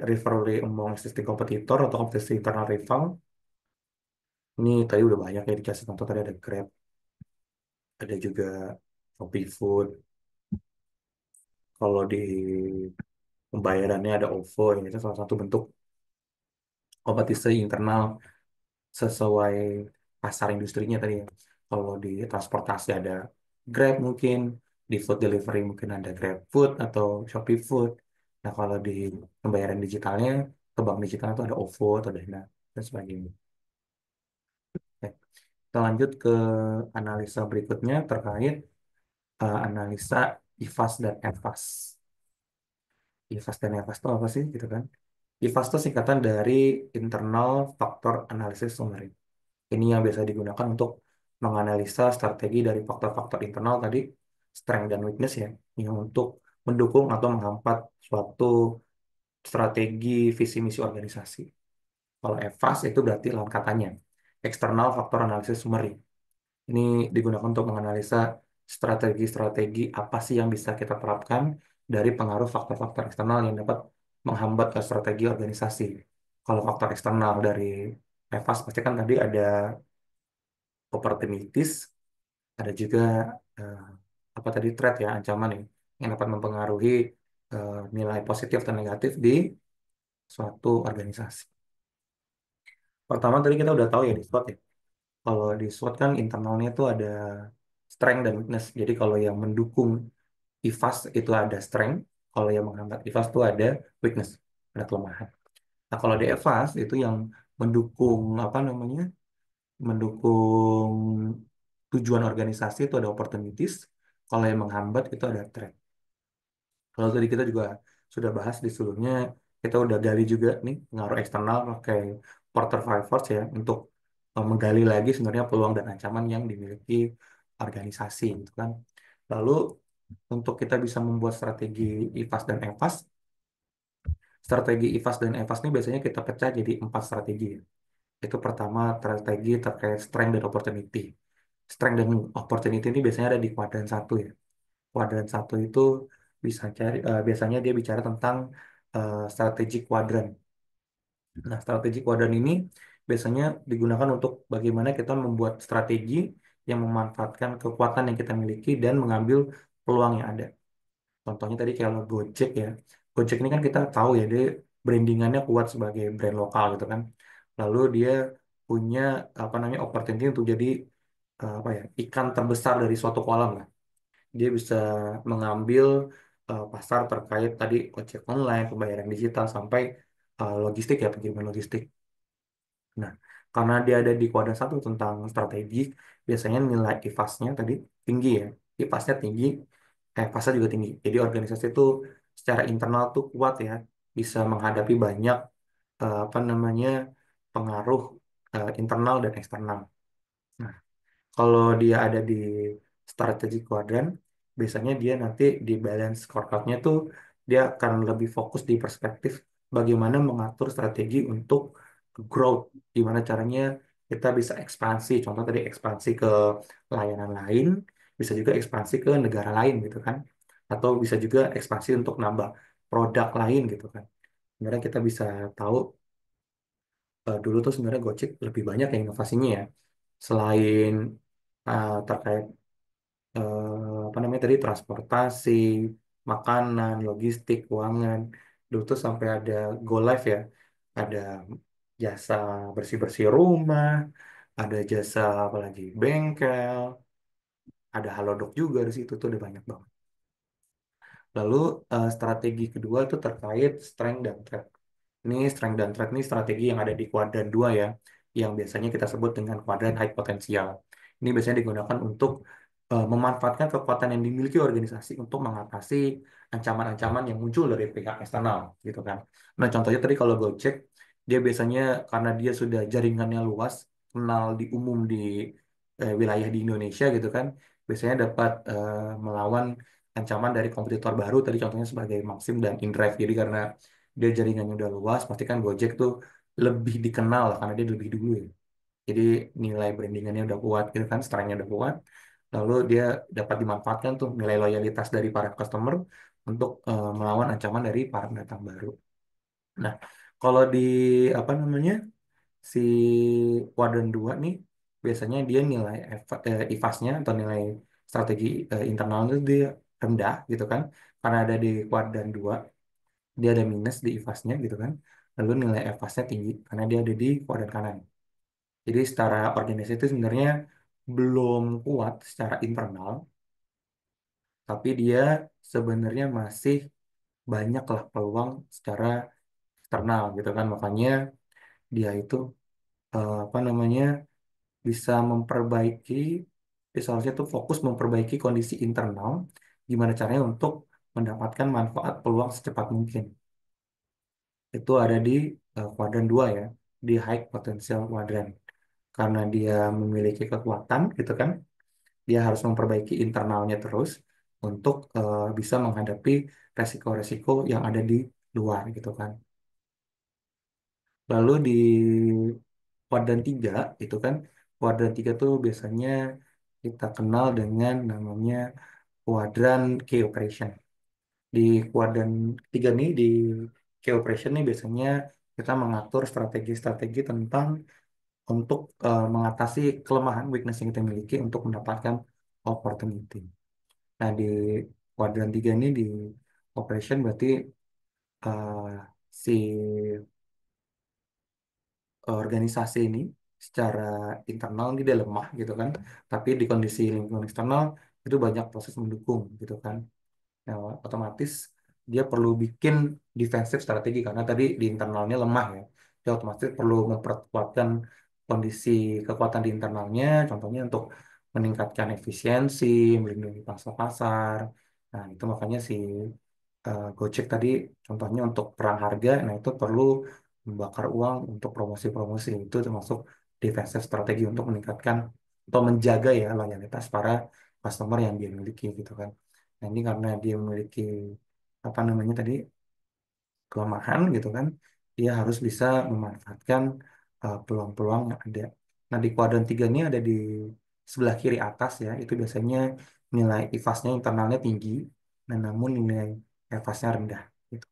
rivalry among existing kompetitor atau kompetisi internal rival, ini tadi udah banyak ya dikasih contoh tadi ada Grab, ada juga Shopee Food. Kalau di pembayarannya ada OVO, ya, itu salah satu bentuk kompetisi internal sesuai pasar industrinya tadi ya. Kalau di transportasi ada Grab mungkin, di food delivery mungkin ada Grab Food atau Shopee Food. Nah kalau di pembayaran digitalnya, ke bank digital itu ada OVO atau Dana dan sebagainya. Oke. Kita lanjut ke analisa berikutnya terkait analisa IFAS dan EFAS. IFAS dan EFAS itu apa sih gitu kan? IFAS itu singkatan dari Internal Factor Analysis Summary. Ini yang biasa digunakan untuk menganalisa strategi dari faktor-faktor internal tadi strength dan weakness ya, yang untuk mendukung atau menghambat suatu strategi visi misi organisasi. Kalau EVAS itu berarti lawan katanya, External Factor Analysis Summary. Ini digunakan untuk menganalisa strategi-strategi apa sih yang bisa kita terapkan dari pengaruh faktor-faktor eksternal yang dapat menghambat ke strategi organisasi. Kalau faktor eksternal dari EVAS pasti kan tadi ada opportunities, ada juga eh, apa tadi threat ya, ancaman ya, yang dapat mempengaruhi nilai positif dan negatif di suatu organisasi. Pertama tadi kita udah tahu ya di SWOT ya. Kalau di SWOT kan internalnya itu ada strength dan weakness. Jadi kalau yang mendukung IFAS itu ada strength, kalau yang menghambat IFAS itu ada weakness, ada kelemahan. Nah kalau di EVAS itu yang mendukung apa namanya, mendukung tujuan organisasi itu ada opportunities, kalau yang menghambat itu ada threat. Kalau tadi kita juga sudah bahas di sebelumnya, kita udah gali juga nih pengaruh eksternal pakai Porter Five Force ya untuk menggali lagi sebenarnya peluang dan ancaman yang dimiliki organisasi gitu kan. Lalu untuk kita bisa membuat strategi IFAS dan EVAS, strategi IFAS dan EVAS ini biasanya kita pecah jadi 4 strategi ya. Itu pertama strategi terkait strength dan opportunity. Strength dan opportunity ini biasanya ada di kuadran satu ya. Kuadran satu itu biasanya dia bicara tentang strategi kuadran. Nah, strategi kuadran ini biasanya digunakan untuk bagaimana kita membuat strategi yang memanfaatkan kekuatan yang kita miliki dan mengambil peluang yang ada. Contohnya tadi kalau Gojek ya. Gojek ini kan kita tahu ya, dia brandingannya kuat sebagai brand lokal gitu kan. Lalu dia punya apa namanya opportunity untuk jadi apa ya, ikan terbesar dari suatu kolam lah. Dia bisa mengambil pasar terkait tadi ojek online, pembayaran digital sampai logistik ya, pengiriman logistik. Nah, karena dia ada di kuadran satu tentang strategi, biasanya nilai IFAS-nya tadi tinggi ya. IFAS-nya tinggi, IFAS-nya juga tinggi. Jadi organisasi itu secara internal tuh kuat ya, bisa menghadapi banyak apa namanya pengaruh internal dan eksternal. Nah, kalau dia ada di strategi kuadran, biasanya dia nanti di balance scorecard-nya tuh dia akan lebih fokus di perspektif bagaimana mengatur strategi untuk growth, gimana caranya kita bisa ekspansi. Contoh tadi ekspansi ke layanan lain, bisa juga ekspansi ke negara lain gitu kan, atau bisa juga ekspansi untuk nambah produk lain gitu kan. Sebenarnya kita bisa tahu dulu tuh sebenarnya Gojek lebih banyak ya inovasinya ya. Selain terkait apa namanya tadi transportasi, makanan, logistik, keuangan. Dulu tuh sampai ada Go Live ya. Ada jasa bersih-bersih rumah, ada jasa apalagi bengkel, ada Halodoc juga di situ tuh udah banyak banget. Lalu strategi kedua itu terkait strength dan threat. Ini strength dan threat ini strategi yang ada di kuadran 2 ya, yang biasanya kita sebut dengan kuadran high potensial. Ini biasanya digunakan untuk memanfaatkan kekuatan yang dimiliki organisasi untuk mengatasi ancaman-ancaman yang muncul dari pihak eksternal, gitu kan. Nah, contohnya tadi kalau Gojek, dia biasanya karena dia sudah jaringannya luas, kenal di umum di wilayah di Indonesia gitu kan, biasanya dapat melawan ancaman dari kompetitor baru tadi contohnya sebagai Maxim dan InDrive. Jadi karena dia jaringannya udah luas, pasti kan Gojek tuh lebih dikenal lah karena dia lebih dulu ya. Jadi nilai brandingannya udah kuat gitu kan, strength-nya udah kuat. Lalu dia dapat dimanfaatkan tuh nilai loyalitas dari para customer untuk melawan ancaman dari para pendatang baru. Nah, kalau di apa namanya si kuadran 2 nih biasanya dia nilai IFAS-nya atau nilai strategi internal itu dia rendah gitu kan. Karena ada di kuadran 2 dia ada minus di IFAS-nya gitu kan. Lalu nilai EFAS-nya tinggi karena dia ada di kuadran kanan. Jadi secara organisasi itu sebenarnya belum kuat secara internal, tapi dia sebenarnya masih banyak lah peluang secara eksternal gitu kan. Makanya dia itu apa namanya bisa memperbaiki, seharusnya tuh fokus memperbaiki kondisi internal, gimana caranya untuk mendapatkan manfaat peluang secepat mungkin. Itu ada di kuadran 2 ya, di high potential quadrant. Karena dia memiliki kekuatan gitu kan, dia harus memperbaiki internalnya terus, untuk bisa menghadapi resiko-resiko yang ada di luar gitu kan. Lalu di kuadran 3 itu kan, kuadran 3 tuh biasanya kita kenal dengan namanya kuadran key operation. Di kuadran 3 nih, di key operation nih biasanya kita mengatur strategi-strategi tentang untuk mengatasi kelemahan weakness yang kita miliki untuk mendapatkan opportunity. Nah, di kuadran 3 ini di operation berarti si organisasi ini secara internal ini dia lemah gitu kan, tapi di kondisi lingkungan eksternal itu banyak proses mendukung gitu kan. Nah, otomatis dia perlu bikin defensif strategi karena tadi di internalnya lemah ya. Dia otomatis perlu memperkuatkan kondisi kekuatan di internalnya, contohnya untuk meningkatkan efisiensi, melindungi pasar-pasar. Nah, itu makanya si Gojek tadi contohnya untuk perang harga, nah itu perlu membakar uang untuk promosi-promosi. Itu termasuk defensive strategi untuk meningkatkan atau menjaga ya loyalitas para customer yang dia miliki gitu kan. Nah, ini karena dia memiliki apa namanya tadi kelemahan gitu kan, dia harus bisa memanfaatkan peluang-peluang yang ada. Nah, di kuadran 3 ini ada di sebelah kiri atas ya, itu biasanya nilai IFAS-nya internalnya tinggi, nah namun nilai EVAS-nya rendah gitu.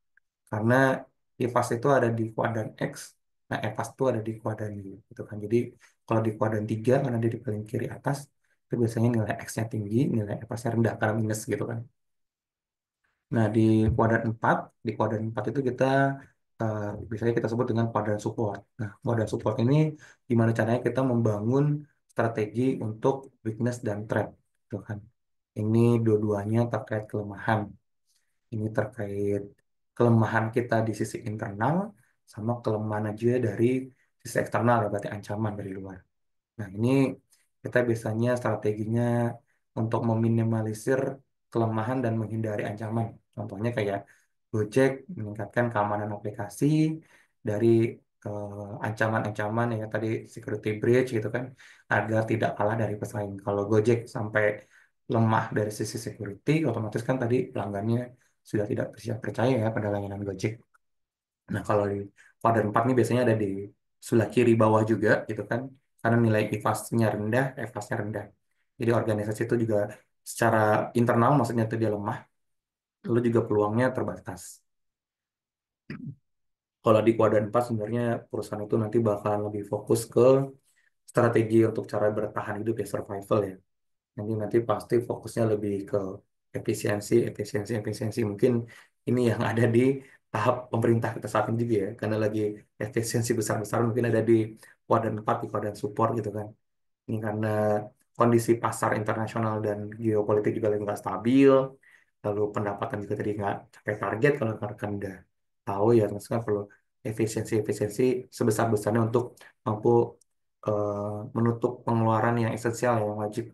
Karena IFAS itu ada di kuadran X, nah EVAS itu ada di kuadran Y gitu kan. Jadi kalau di kuadran 3 karena dia di paling kiri atas, itu biasanya nilai X-nya tinggi, nilai EVAS-nya rendah karena minus gitu kan. Nah, di kuadran 4 itu kita eh, biasanya kita sebut dengan kuadran support. Nah, kuadran support ini gimana caranya kita membangun strategi untuk weakness dan threat, gitu kan. Ini dua-duanya terkait kelemahan. Ini terkait kelemahan kita di sisi internal sama kelemahan aja dari sisi eksternal ya, berarti ancaman dari luar. Nah, ini kita biasanya strateginya untuk meminimalisir kelemahan dan menghindari ancaman. Contohnya kayak Gojek meningkatkan keamanan aplikasi dari ancaman-ancaman ya tadi security breach gitu kan, agar tidak kalah dari pesaing. Kalau Gojek sampai lemah dari sisi security, otomatis kan tadi pelanggannya sudah tidak percaya ya pada layanan Gojek. Nah, kalau di kuadran 4 ini biasanya ada di sebelah kiri bawah juga gitu kan. Karena nilai IFAS-nya rendah, EFAS-nya rendah. Jadi organisasi itu juga secara internal maksudnya itu dia lemah, lalu juga peluangnya terbatas. Kalau di kuadran 4 sebenarnya perusahaan itu nanti bakalan lebih fokus ke strategi untuk cara bertahan hidup ya, survival ya. Nanti pasti fokusnya lebih ke efisiensi, efisiensi, efisiensi. Mungkin ini yang ada di tahap pemerintah kita saat ini juga ya, karena lagi efisiensi besar-besaran mungkin ada di kuadran 4, di kuadran support gitu kan. Ini karena kondisi pasar internasional dan geopolitik juga lagi nggak stabil, lalu pendapatan juga tadi nggak capai target kalau kan udah tahu ya, terus kan perlu efisiensi-efisiensi sebesar-besarnya untuk mampu menutup pengeluaran yang esensial yang wajib.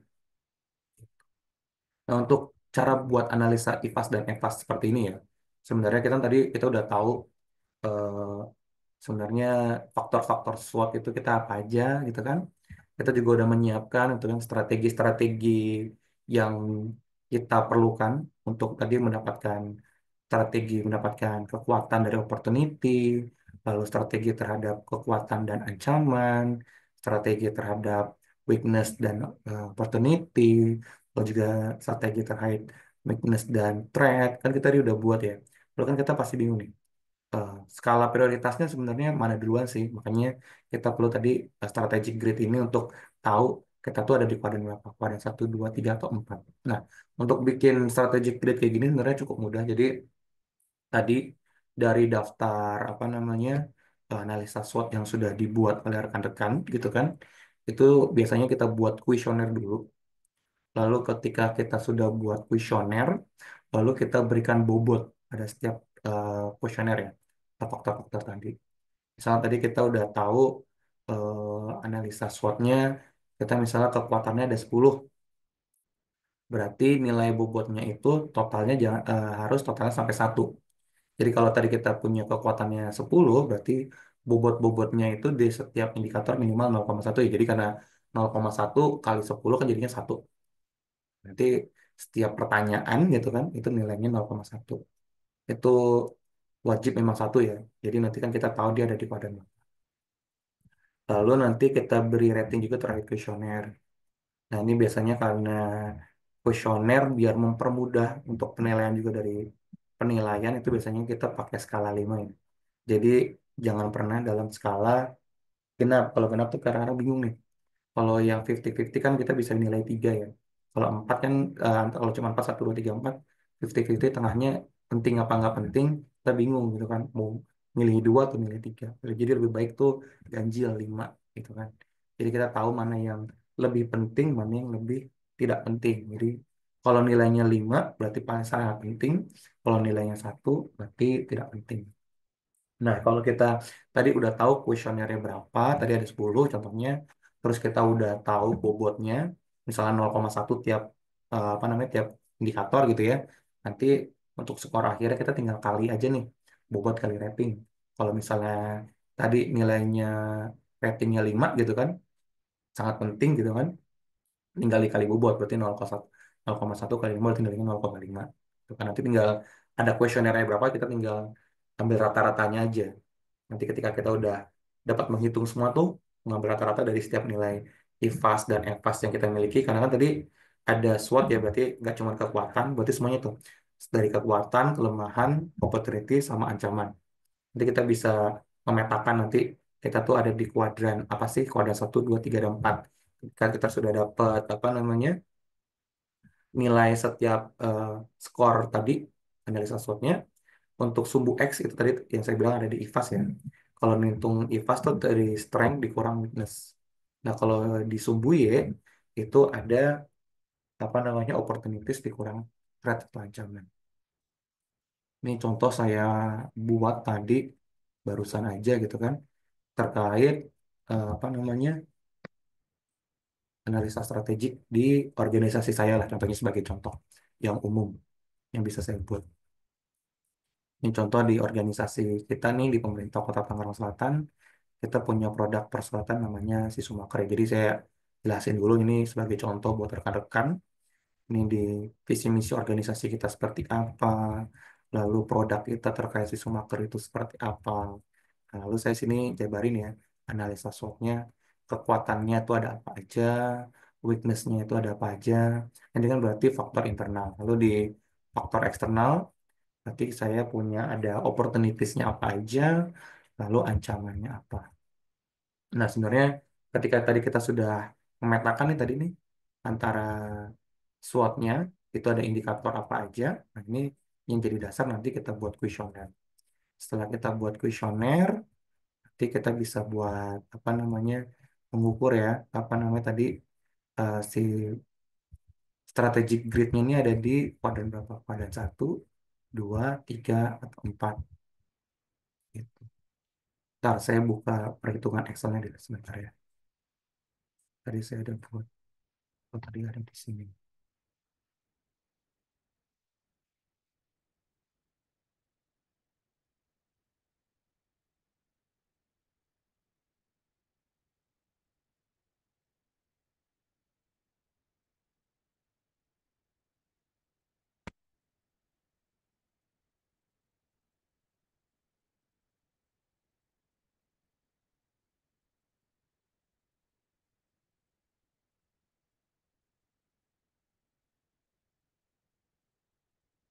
Nah, untuk cara buat analisa IFAS dan EFAS seperti ini ya, sebenarnya kita udah tahu eh, sebenarnya faktor-faktor SWOT itu kita apa aja gitu kan. Kita juga udah menyiapkan untuk yang strategi-strategi yang kita perlukan untuk tadi mendapatkan kekuatan dari opportunity, lalu strategi terhadap kekuatan dan ancaman, strategi terhadap weakness dan opportunity, lalu juga strategi terkait weakness dan threat. Kan kita tadi udah buat ya. Lalu kan kita pasti bingung nih skala prioritasnya sebenarnya mana duluan sih. Makanya kita perlu tadi strategic grid ini untuk tahu kita tuh ada di kuadran berapa, kuadran satu, 2, 3, atau 4. Nah, untuk bikin strategic grid kayak gini sebenarnya cukup mudah. Jadi tadi dari daftar apa namanya analisa SWOT yang sudah dibuat oleh rekan-rekan gitu kan, itu biasanya kita buat kuesioner dulu. Lalu ketika kita sudah buat kuesioner, lalu kita berikan bobot pada setiap kuesioner ya, faktor-faktor tadi. Misalnya tadi kita udah tahu analisa SWOT-nya, kita misalnya kekuatannya ada 10, berarti nilai bobotnya itu totalnya harus totalnya sampai 1. Jadi kalau tadi kita punya kekuatannya 10, berarti bobot-bobotnya itu di setiap indikator minimal 0,1 ya. Jadi karena 0,1 kali 10 kan jadinya 1. Nanti setiap pertanyaan gitu kan, itu nilainya 0,1. Itu wajib memang satu ya. Jadi nanti kan kita tahu dia ada di kuadran berapa. Lalu nanti kita beri rating juga terhadap kuesioner. Nah, ini biasanya karena kuesioner biar mempermudah untuk penilaian juga dari penilaian itu biasanya kita pakai skala 5 ya. Jadi jangan pernah dalam skala genap. Kalau genap tuh kadang-kadang bingung nih. Kalau yang 50-50 kan kita bisa nilai 3 ya. Kalau 4 kan, kalau cuma 4, 1, 2, 3, 4, 50-50 tengahnya penting apa nggak penting, kita bingung gitu kan. Mau milih 2 atau milih 3. Jadi lebih baik tuh ganjil 5 gitu kan. Jadi kita tahu mana yang lebih penting, mana yang lebih tidak penting. Jadi kalau nilainya 5 berarti paling sangat penting. Kalau nilainya 1 berarti tidak penting. Nah, kalau kita tadi udah tahu kuesionernya berapa, tadi ada 10 contohnya, terus kita udah tahu bobotnya, misalnya 0,1 tiap apa namanya tiap indikator gitu ya. Nanti untuk skor akhirnya kita tinggal kali aja nih, bobot kali rating. Kalau misalnya tadi nilainya ratingnya 5 gitu kan, sangat penting gitu kan, tinggal dikali bobot berarti 0,1 kali 5 berarti nilainya 0,5. Itu kan nanti tinggal ada kuesionernya berapa, kita tinggal ambil rata-ratanya aja. Nanti ketika kita udah dapat menghitung semua tuh, mengambil rata-rata dari setiap nilai IFAS dan EFAS yang kita miliki, karena kan tadi ada SWOT ya, berarti nggak cuma kekuatan, berarti semuanya tuh. Dari kekuatan, kelemahan, opportunity, sama ancaman. Nanti kita bisa memetakan nanti kita tuh ada di kuadran apa sih, kuadran 1, 2, 3, dan 4. Ketika kita sudah dapat apa namanya nilai setiap skor tadi, analisa SWOT-nya, untuk sumbu X itu tadi yang saya bilang ada di IFAS ya. Kalau ngitung IFAS tuh dari strength dikurang weakness. Nah, kalau di sumbu Y itu ada apa namanya opportunities dikurang threat atau ancaman. Ini contoh saya buat tadi barusan aja gitu kan terkait apa namanya analisa strategik di organisasi saya lah contohnya sebagai contoh yang umum yang bisa saya buat. Ini contoh di organisasi kita nih di pemerintah Kota Tangerang Selatan. Kita punya produk perseratan namanya si Sumaker. Jadi saya jelasin dulu ini sebagai contoh buat rekan-rekan. Ini di visi misi organisasi kita seperti apa, lalu produk kita terkait si Sumaker itu seperti apa. Nah, lalu saya sini jabarin ya analisa SWOT-nya, kekuatannya itu ada apa aja, weakness-nya itu ada apa aja. Ini kan berarti faktor internal. Lalu di faktor eksternal, berarti saya punya ada opportunities-nya apa aja, lalu ancamannya apa. Nah, sebenarnya ketika tadi kita sudah memetakan nih tadi nih antara SWOT-nya itu ada indikator apa aja. Nah, ini yang jadi dasar nanti kita buat kuesioner. Setelah kita buat kuesioner, nanti kita bisa buat apa namanya mengukur ya apa namanya tadi si strategic grid-nya ini ada di kuadran berapa? Kuadran 1, 2, 3, atau 4 gitu. Ntar saya buka perhitungan Excel-nya dulu sebentar ya. Tadi saya ada buat, oh, tadi ada di sini.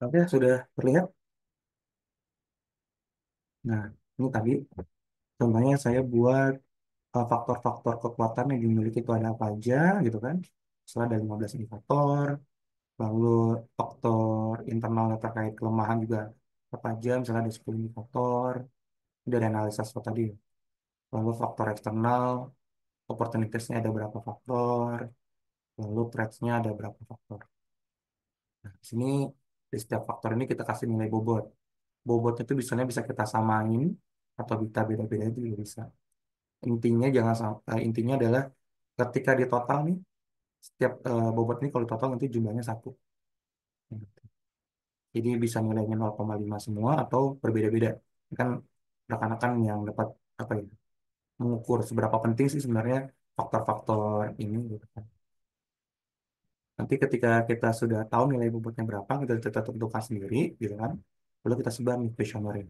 Oke, sudah terlihat. Nah, ini tadi contohnya saya buat faktor-faktor kekuatan yang dimiliki itu ada apa aja gitu kan. Setelah ada 15 indikator, lalu faktor internal yang terkait kelemahan juga apa aja, misalnya ada 10 indikator, dari analisa SWOT tadi. Lalu faktor eksternal, opportunities-nya ada berapa faktor, lalu threats-nya ada berapa faktor. Nah, di sini di setiap faktor ini kita kasih nilai bobot. Bobotnya itu misalnya bisa kita samain atau kita beda-beda itu juga bisa. Intinya jangan intinya adalah ketika di total nih setiap bobot ini kalau total nanti jumlahnya 1. Jadi bisa nilainya 0,5 semua atau berbeda-beda. Kan rekan-rekan yang dapat apa ya mengukur seberapa penting sih sebenarnya faktor-faktor ini gitu kan. Nanti ketika kita sudah tahu nilai bobotnya berapa, kita tentukan sendiri, gitu kan. Lalu kita sebar nih kuesionernya.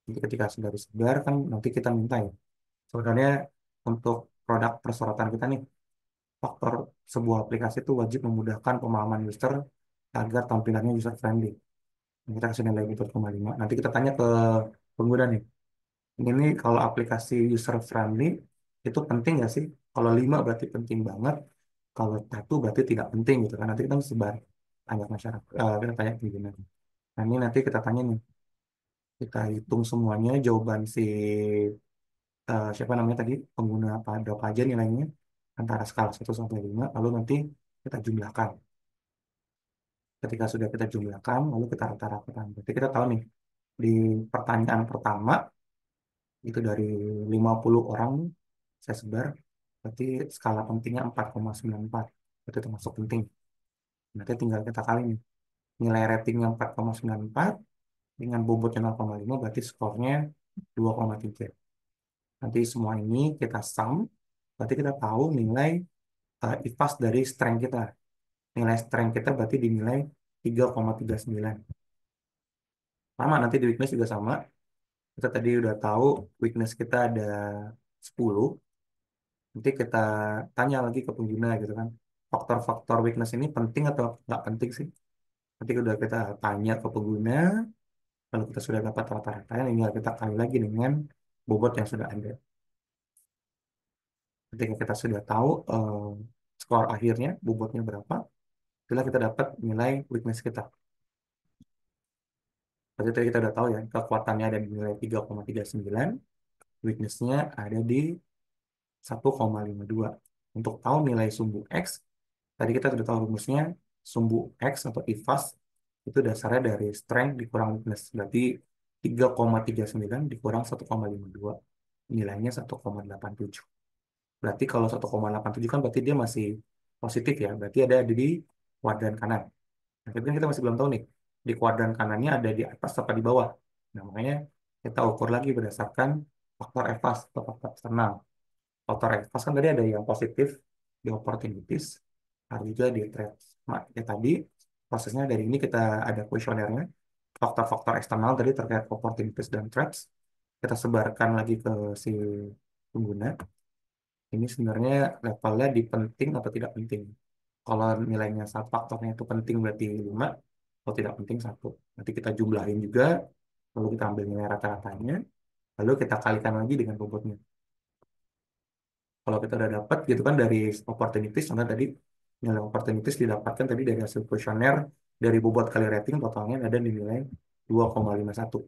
Jadi ketika sudah disebar kan nanti kita minta ya. Sebenarnya untuk produk persyaratan kita nih, faktor sebuah aplikasi itu wajib memudahkan pemahaman user agar tampilannya user friendly. Kita kasih nilai 4,5. Nanti kita tanya ke pengguna nih. Ini kalau aplikasi user friendly itu penting nggak sih? Kalau 5 berarti penting banget. Kalau 1 berarti tidak penting gitu kan. Nanti kita sebar tanya ke masyarakat. Kita tanya ke pengguna. Nah ini nanti kita tanya nih. Kita hitung semuanya jawaban si siapa namanya tadi pengguna apa berapa aja nilainya antara skala 1 sampai 5. Lalu nanti kita jumlahkan. Ketika sudah kita jumlahkan, lalu kita rata-ratakan. Berarti kita tahu nih di pertanyaan pertama itu dari 50 orang saya sebar, berarti skala pentingnya 4,94. Berarti termasuk penting. Nanti tinggal kita kali nih. Nilai ratingnya 4,94 dengan bobotnya 0,5 berarti skornya 2,3. Nanti semua ini kita sum, berarti kita tahu nilai IFAS dari strength kita. Nilai strength kita berarti dinilai 3,39. Sama nanti di weakness juga sama. Kita tadi udah tahu weakness kita ada 10. Nanti kita tanya lagi ke pengguna gitu kan. Faktor-faktor weakness ini penting atau nggak penting sih? Nanti udah kita tanya ke pengguna, kalau kita sudah dapat rata-ratanya, tinggal kita kali lagi dengan bobot yang sudah ada. Ketika kita sudah tahu skor akhirnya, bobotnya berapa, setelah kita dapat nilai weakness kita. Berarti tadi kita udah tahu ya, kekuatannya ada di nilai 3,39, weakness-nya ada di 1,52. Untuk tahu nilai sumbu X, tadi kita sudah tahu rumusnya, sumbu X atau IFAS itu dasarnya dari strength dikurang weakness. Berarti 3,39 dikurang 1,52. Nilainya 1,87. Berarti kalau 1,87 kan berarti dia masih positif ya. Berarti ada di kuadran kanan. Nah, tapi kan kita masih belum tahu nih. Di kuadran kanannya ada di atas apa di bawah. Nah, makanya kita ukur lagi berdasarkan faktor EVAS atau faktor eksternal. Faktor EVAS kan tadi ada yang positif di opportunities, ada juga di threats. Nah, ya tadi prosesnya dari ini kita ada kuesionernya. Faktor-faktor eksternal tadi terkait opportunities dan threats. Kita sebarkan lagi ke si pengguna. Ini sebenarnya levelnya di penting atau tidak penting. Kalau nilainya satu faktornya itu penting berarti 5, kalau tidak penting 1. Nanti kita jumlahin juga, lalu kita ambil nilai rata-ratanya, lalu kita kalikan lagi dengan bobotnya. Kalau kita udah dapat gitu kan dari opportunities, contoh tadi nilai opportunities didapatkan tadi dari hasil kuesioner, dari bobot kali rating totalnya ada di nilai 2,51.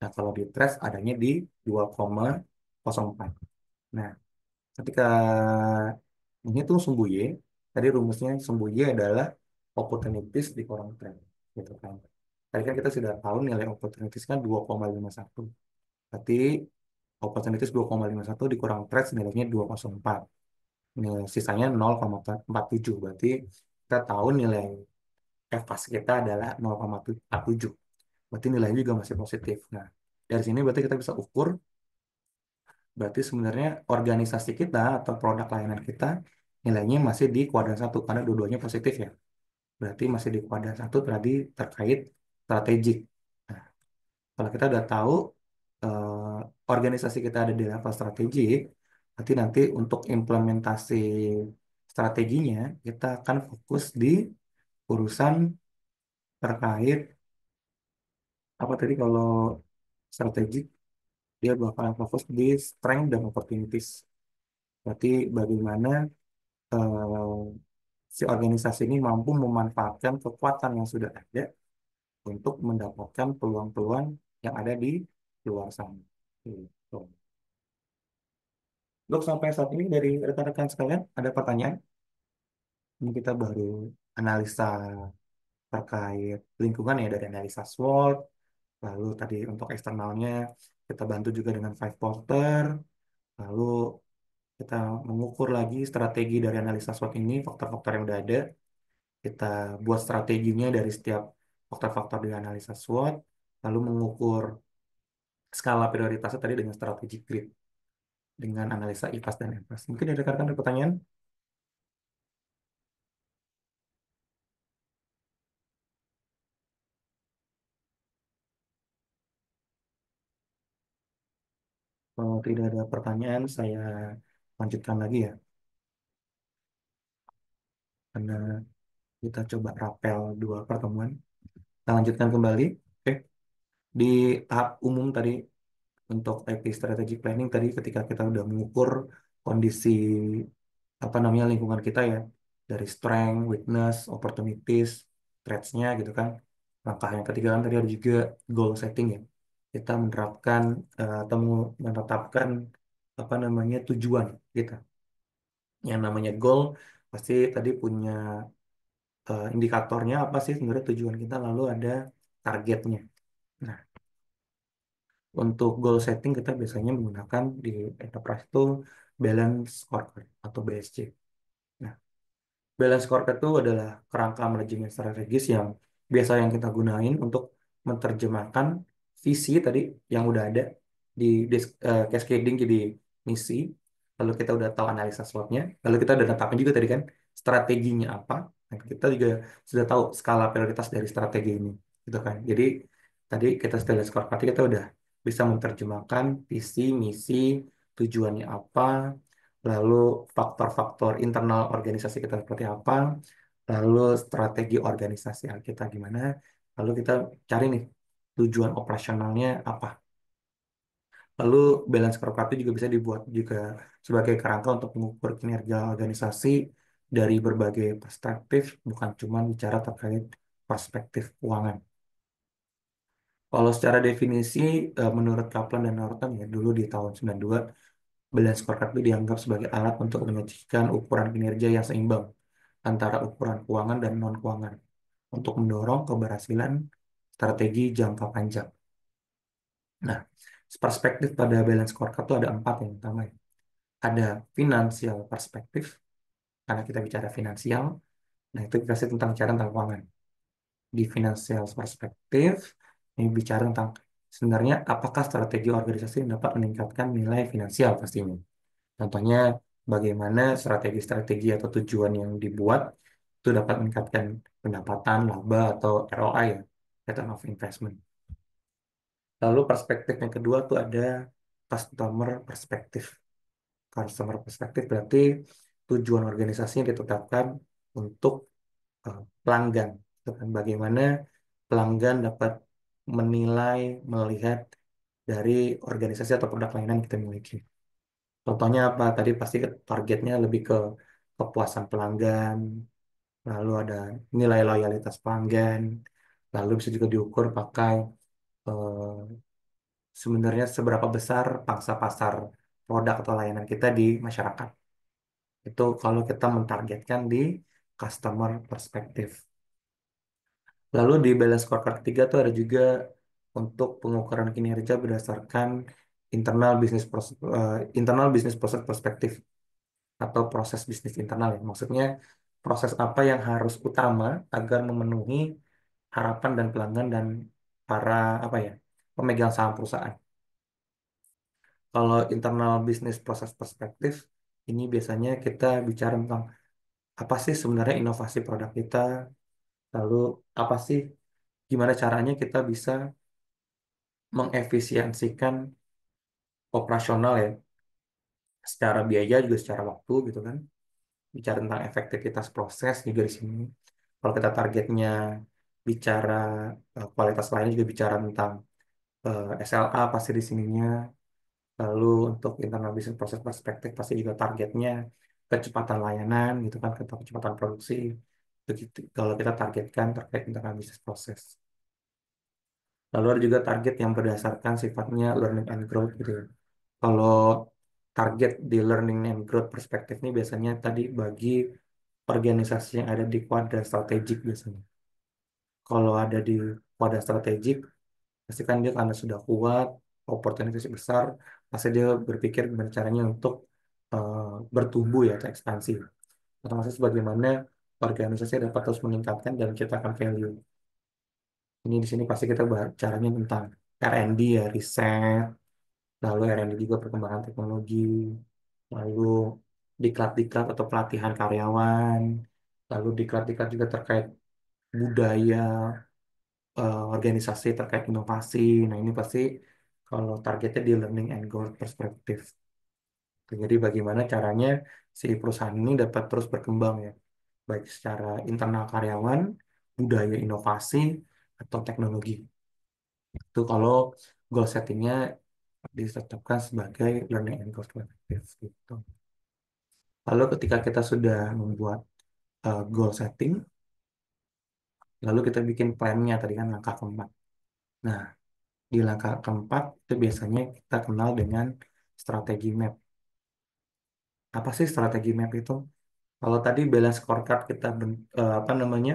Nah, kalau di trash adanya di 2,04. Nah, ketika menghitung sumbu Y, tadi rumusnya sumbu Y adalah opportunities dikurang trend. Gitu kan. Tadi kan kita sudah tahu nilai opportunities kan 2,51. Berarti opportunities 2,51 dikurang trend nilainya 2,04. Sisanya 0,47. Berarti kita tahu nilai EVAS kita adalah 0,47. Berarti nilainya juga masih positif. Nah, dari sini berarti kita bisa ukur berarti sebenarnya organisasi kita atau produk layanan kita nilainya masih di kuadran satu karena dua-duanya positif ya. Berarti masih di kuadran satu tadi terkait strategik. Nah, kalau kita udah tahu organisasi kita ada di level strategik, berarti nanti untuk implementasi strateginya kita akan fokus di urusan terkait apa tadi kalau strategik dia bakalan fokus di strength dan opportunities. Berarti bagaimana eh, si organisasi ini mampu memanfaatkan kekuatan yang sudah ada untuk mendapatkan peluang-peluang yang ada di luar sana. Gitu. Untuk sampai saat ini dari rekan-rekan sekalian, ada pertanyaan? Ini kita baru analisa terkait lingkungan ya dari analisa SWOT, lalu tadi untuk eksternalnya kita bantu juga dengan five porter, lalu kita mengukur lagi strategi dari analisa SWOT ini, faktor-faktor yang udah ada, kita buat strateginya dari setiap faktor-faktor di analisa SWOT, lalu mengukur skala prioritasnya tadi dengan strategi grid, dengan analisa IPAS dan MPAS. Mungkin ada rekan-rekan ada pertanyaan? Kalau tidak ada pertanyaan, saya lanjutkan lagi ya. Karena kita coba rapel dua pertemuan. Kita lanjutkan kembali. Oke. Di tahap umum tadi, untuk IP strategic planning tadi ketika kita udah mengukur kondisi apa namanya lingkungan kita ya, dari strength, weakness, opportunities, threats-nya gitu kan. Langkah yang ketiga kan tadi ada juga goal setting ya. Kita menerapkan atau menetapkan apa namanya tujuan kita. Yang namanya goal pasti tadi punya indikatornya apa sih sebenarnya tujuan kita, lalu ada targetnya. Nah, untuk goal setting kita biasanya menggunakan di enterprise itu balance scorecard atau BSC. Nah, balance scorecard itu adalah kerangka manajemen strategis yang biasa yang kita gunain untuk menerjemahkan visi tadi yang udah ada di cascading jadi misi. Lalu kita udah tahu analisa SWOT-nya. Lalu kita udah tetapin juga tadi kan strateginya apa. Nah, kita juga sudah tahu skala prioritas dari strategi ini. Gitu kan. Jadi tadi kita setelah scorecard kita udah bisa menerjemahkan visi, misi, tujuannya apa, lalu faktor-faktor internal organisasi kita seperti apa, lalu strategi organisasi kita gimana, lalu kita cari nih tujuan operasionalnya apa. Lalu balance scorecard itu juga bisa dibuat juga sebagai kerangka untuk mengukur kinerja organisasi dari berbagai perspektif, bukan cuma bicara terkait perspektif keuangan. Kalau secara definisi, menurut Kaplan dan Norton ya dulu di tahun 92, balance scorecard itu dianggap sebagai alat untuk menyajikan ukuran kinerja yang seimbang antara ukuran keuangan dan non-keuangan untuk mendorong keberhasilan strategi jangka panjang. Nah, perspektif pada balance scorecard itu ada empat yang pertama ya. Ada finansial perspektif, karena kita bicara finansial, nah itu kita tentang bicara tentang keuangan. Di financial perspektif, ini bicara tentang sebenarnya apakah strategi organisasi yang dapat meningkatkan nilai finansial pastinya. Contohnya, bagaimana strategi-strategi atau tujuan yang dibuat itu dapat meningkatkan pendapatan, laba, atau ROI ya, return of investment. Lalu perspektif yang kedua tuh ada customer perspektif. Customer perspektif berarti tujuan organisasi yang ditetapkan untuk pelanggan. Gitu kan. Bagaimana pelanggan dapat menilai, melihat dari organisasi atau produk layanan yang kita miliki. Contohnya apa? Tadi pasti targetnya lebih ke kepuasan pelanggan, lalu ada nilai loyalitas pelanggan, lalu bisa juga diukur pakai eh, sebenarnya seberapa besar pangsa pasar produk atau layanan kita di masyarakat. Itu kalau kita mentargetkan di customer perspektif. Lalu di balance scorecard ketiga tuh ada juga untuk pengukuran kinerja berdasarkan internal business proses perspektif atau proses bisnis internal ya. Maksudnya proses apa yang harus utama agar memenuhi harapan dan pelanggan dan para apa ya pemegang saham perusahaan. Kalau internal business proses perspektif ini biasanya kita bicara tentang apa sih sebenarnya inovasi produk kita, lalu apa sih gimana caranya kita bisa mengefisiensikan operasional ya, secara biaya juga secara waktu gitu kan. Bicara tentang efektivitas proses juga di sini. Kalau kita targetnya bicara kualitas lain juga bicara tentang SLA pasti di sininya. Lalu untuk internal business proses perspektif pasti juga targetnya kecepatan layanan gitu kan, atau kecepatan produksi. Begitu kalau kita targetkan terkait internal business proses. Lalu ada juga target yang berdasarkan sifatnya learning and growth gitu ya. Kalau target di learning and growth perspektif ini biasanya tadi bagi organisasi yang ada di kuadran strategik biasanya. Kalau ada di kuadran strategik, pasti kan dia karena sudah kuat, opportunity besar, pasti dia berpikir gimana caranya untuk eh, bertumbuh ya, atau ekspansi. Otomatis bagaimana organisasi dapat terus meningkatkan dan menciptakan value. Ini di sini pasti kita bahas caranya tentang R&D ya, riset, lalu R&D juga perkembangan teknologi, lalu diklat-diklat atau pelatihan karyawan, lalu diklat-diklat juga terkait budaya organisasi terkait inovasi. Nah, ini pasti Kalau targetnya di learning and growth perspective. Jadi bagaimana caranya si perusahaan ini dapat terus berkembang ya, baik secara internal karyawan, budaya inovasi, atau teknologi. Itu kalau goal settingnya ditetapkan sebagai learning and growth perspective gitu. Lalu ketika kita sudah membuat goal setting, lalu kita bikin plannya tadi kan langkah keempat. Nah, di langkah keempat itu biasanya kita kenal dengan strategi map. Apa sih strategi map itu? Kalau tadi balance scorecard kita apa namanya?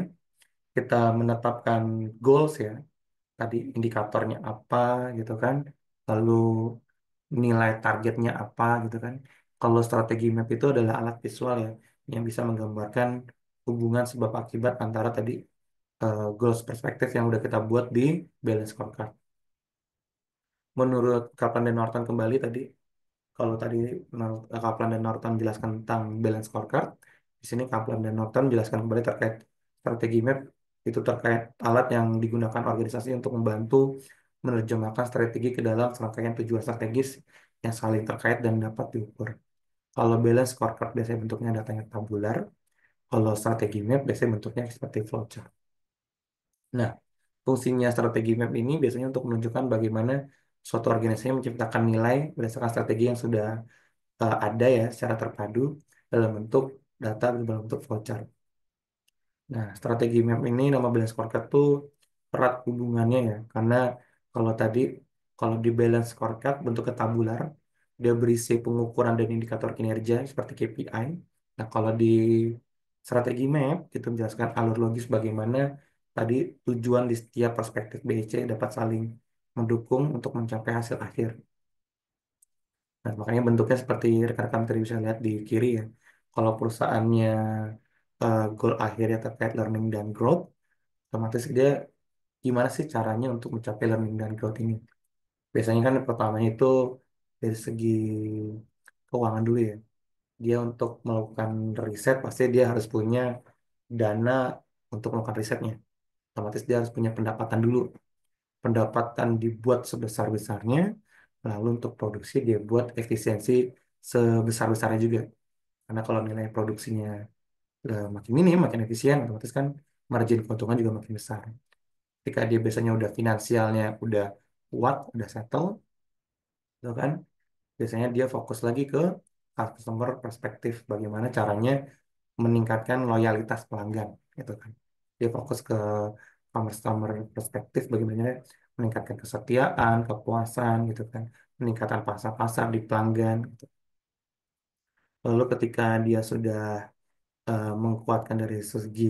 Kita menetapkan goals ya. Tadi indikatornya apa gitu kan. Lalu nilai targetnya apa gitu kan. Kalau strategi map itu adalah alat visual ya yang bisa menggambarkan hubungan sebab akibat antara tadi goals perspektif yang udah kita buat di balance scorecard. Menurut Kaplan dan Norton kembali tadi, kalau tadi Kaplan dan Norton menjelaskan tentang balance scorecard, di sini Kaplan dan Norton menjelaskan kembali terkait strategi map itu terkait alat yang digunakan organisasi untuk membantu menerjemahkan strategi ke dalam serangkaian tujuan strategis yang saling terkait dan dapat diukur. Kalau balance scorecard biasanya bentuknya datanya tabular, kalau strategi map biasanya bentuknya seperti flowchart. Nah, fungsinya strategi map ini biasanya untuk menunjukkan bagaimana suatu organisasi menciptakan nilai berdasarkan strategi yang sudah ada ya secara terpadu dalam bentuk data dalam bentuk flowchart. Nah, strategi map ini nama balance scorecard tuh erat hubungannya ya, karena kalau tadi kalau di balance scorecard bentuknya tabular, dia berisi pengukuran dan indikator kinerja seperti KPI. Nah, kalau di strategi map itu menjelaskan alur logis bagaimana tadi tujuan di setiap perspektif B C dapat saling mendukung untuk mencapai hasil akhir. Nah, makanya bentuknya seperti rekan-rekan tadi bisa lihat di kiri ya. Kalau perusahaannya goal akhirnya terkait learning dan growth, otomatis dia gimana sih caranya untuk mencapai learning dan growth ini? Biasanya kan pertamanya itu dari segi keuangan dulu ya. Dia untuk melakukan riset pasti dia harus punya dana untuk melakukan risetnya. Otomatis dia harus punya pendapatan dulu. Pendapatan dibuat sebesar-besarnya, lalu untuk produksi dia buat efisiensi sebesar-besarnya juga. Karena kalau nilai produksinya makin minim, makin efisien, otomatis kan margin keuntungan juga makin besar. Ketika dia biasanya udah finansialnya udah kuat, udah settle, gitu kan, biasanya dia fokus lagi ke customer perspektif, bagaimana caranya meningkatkan loyalitas pelanggan, gitu kan. Dia fokus ke customer perspektif, bagaimana meningkatkan kesetiaan, kepuasan, gitu kan, peningkatan pasar-pasar di pelanggan. Gitu. Lalu ketika dia sudah menguatkan dari segi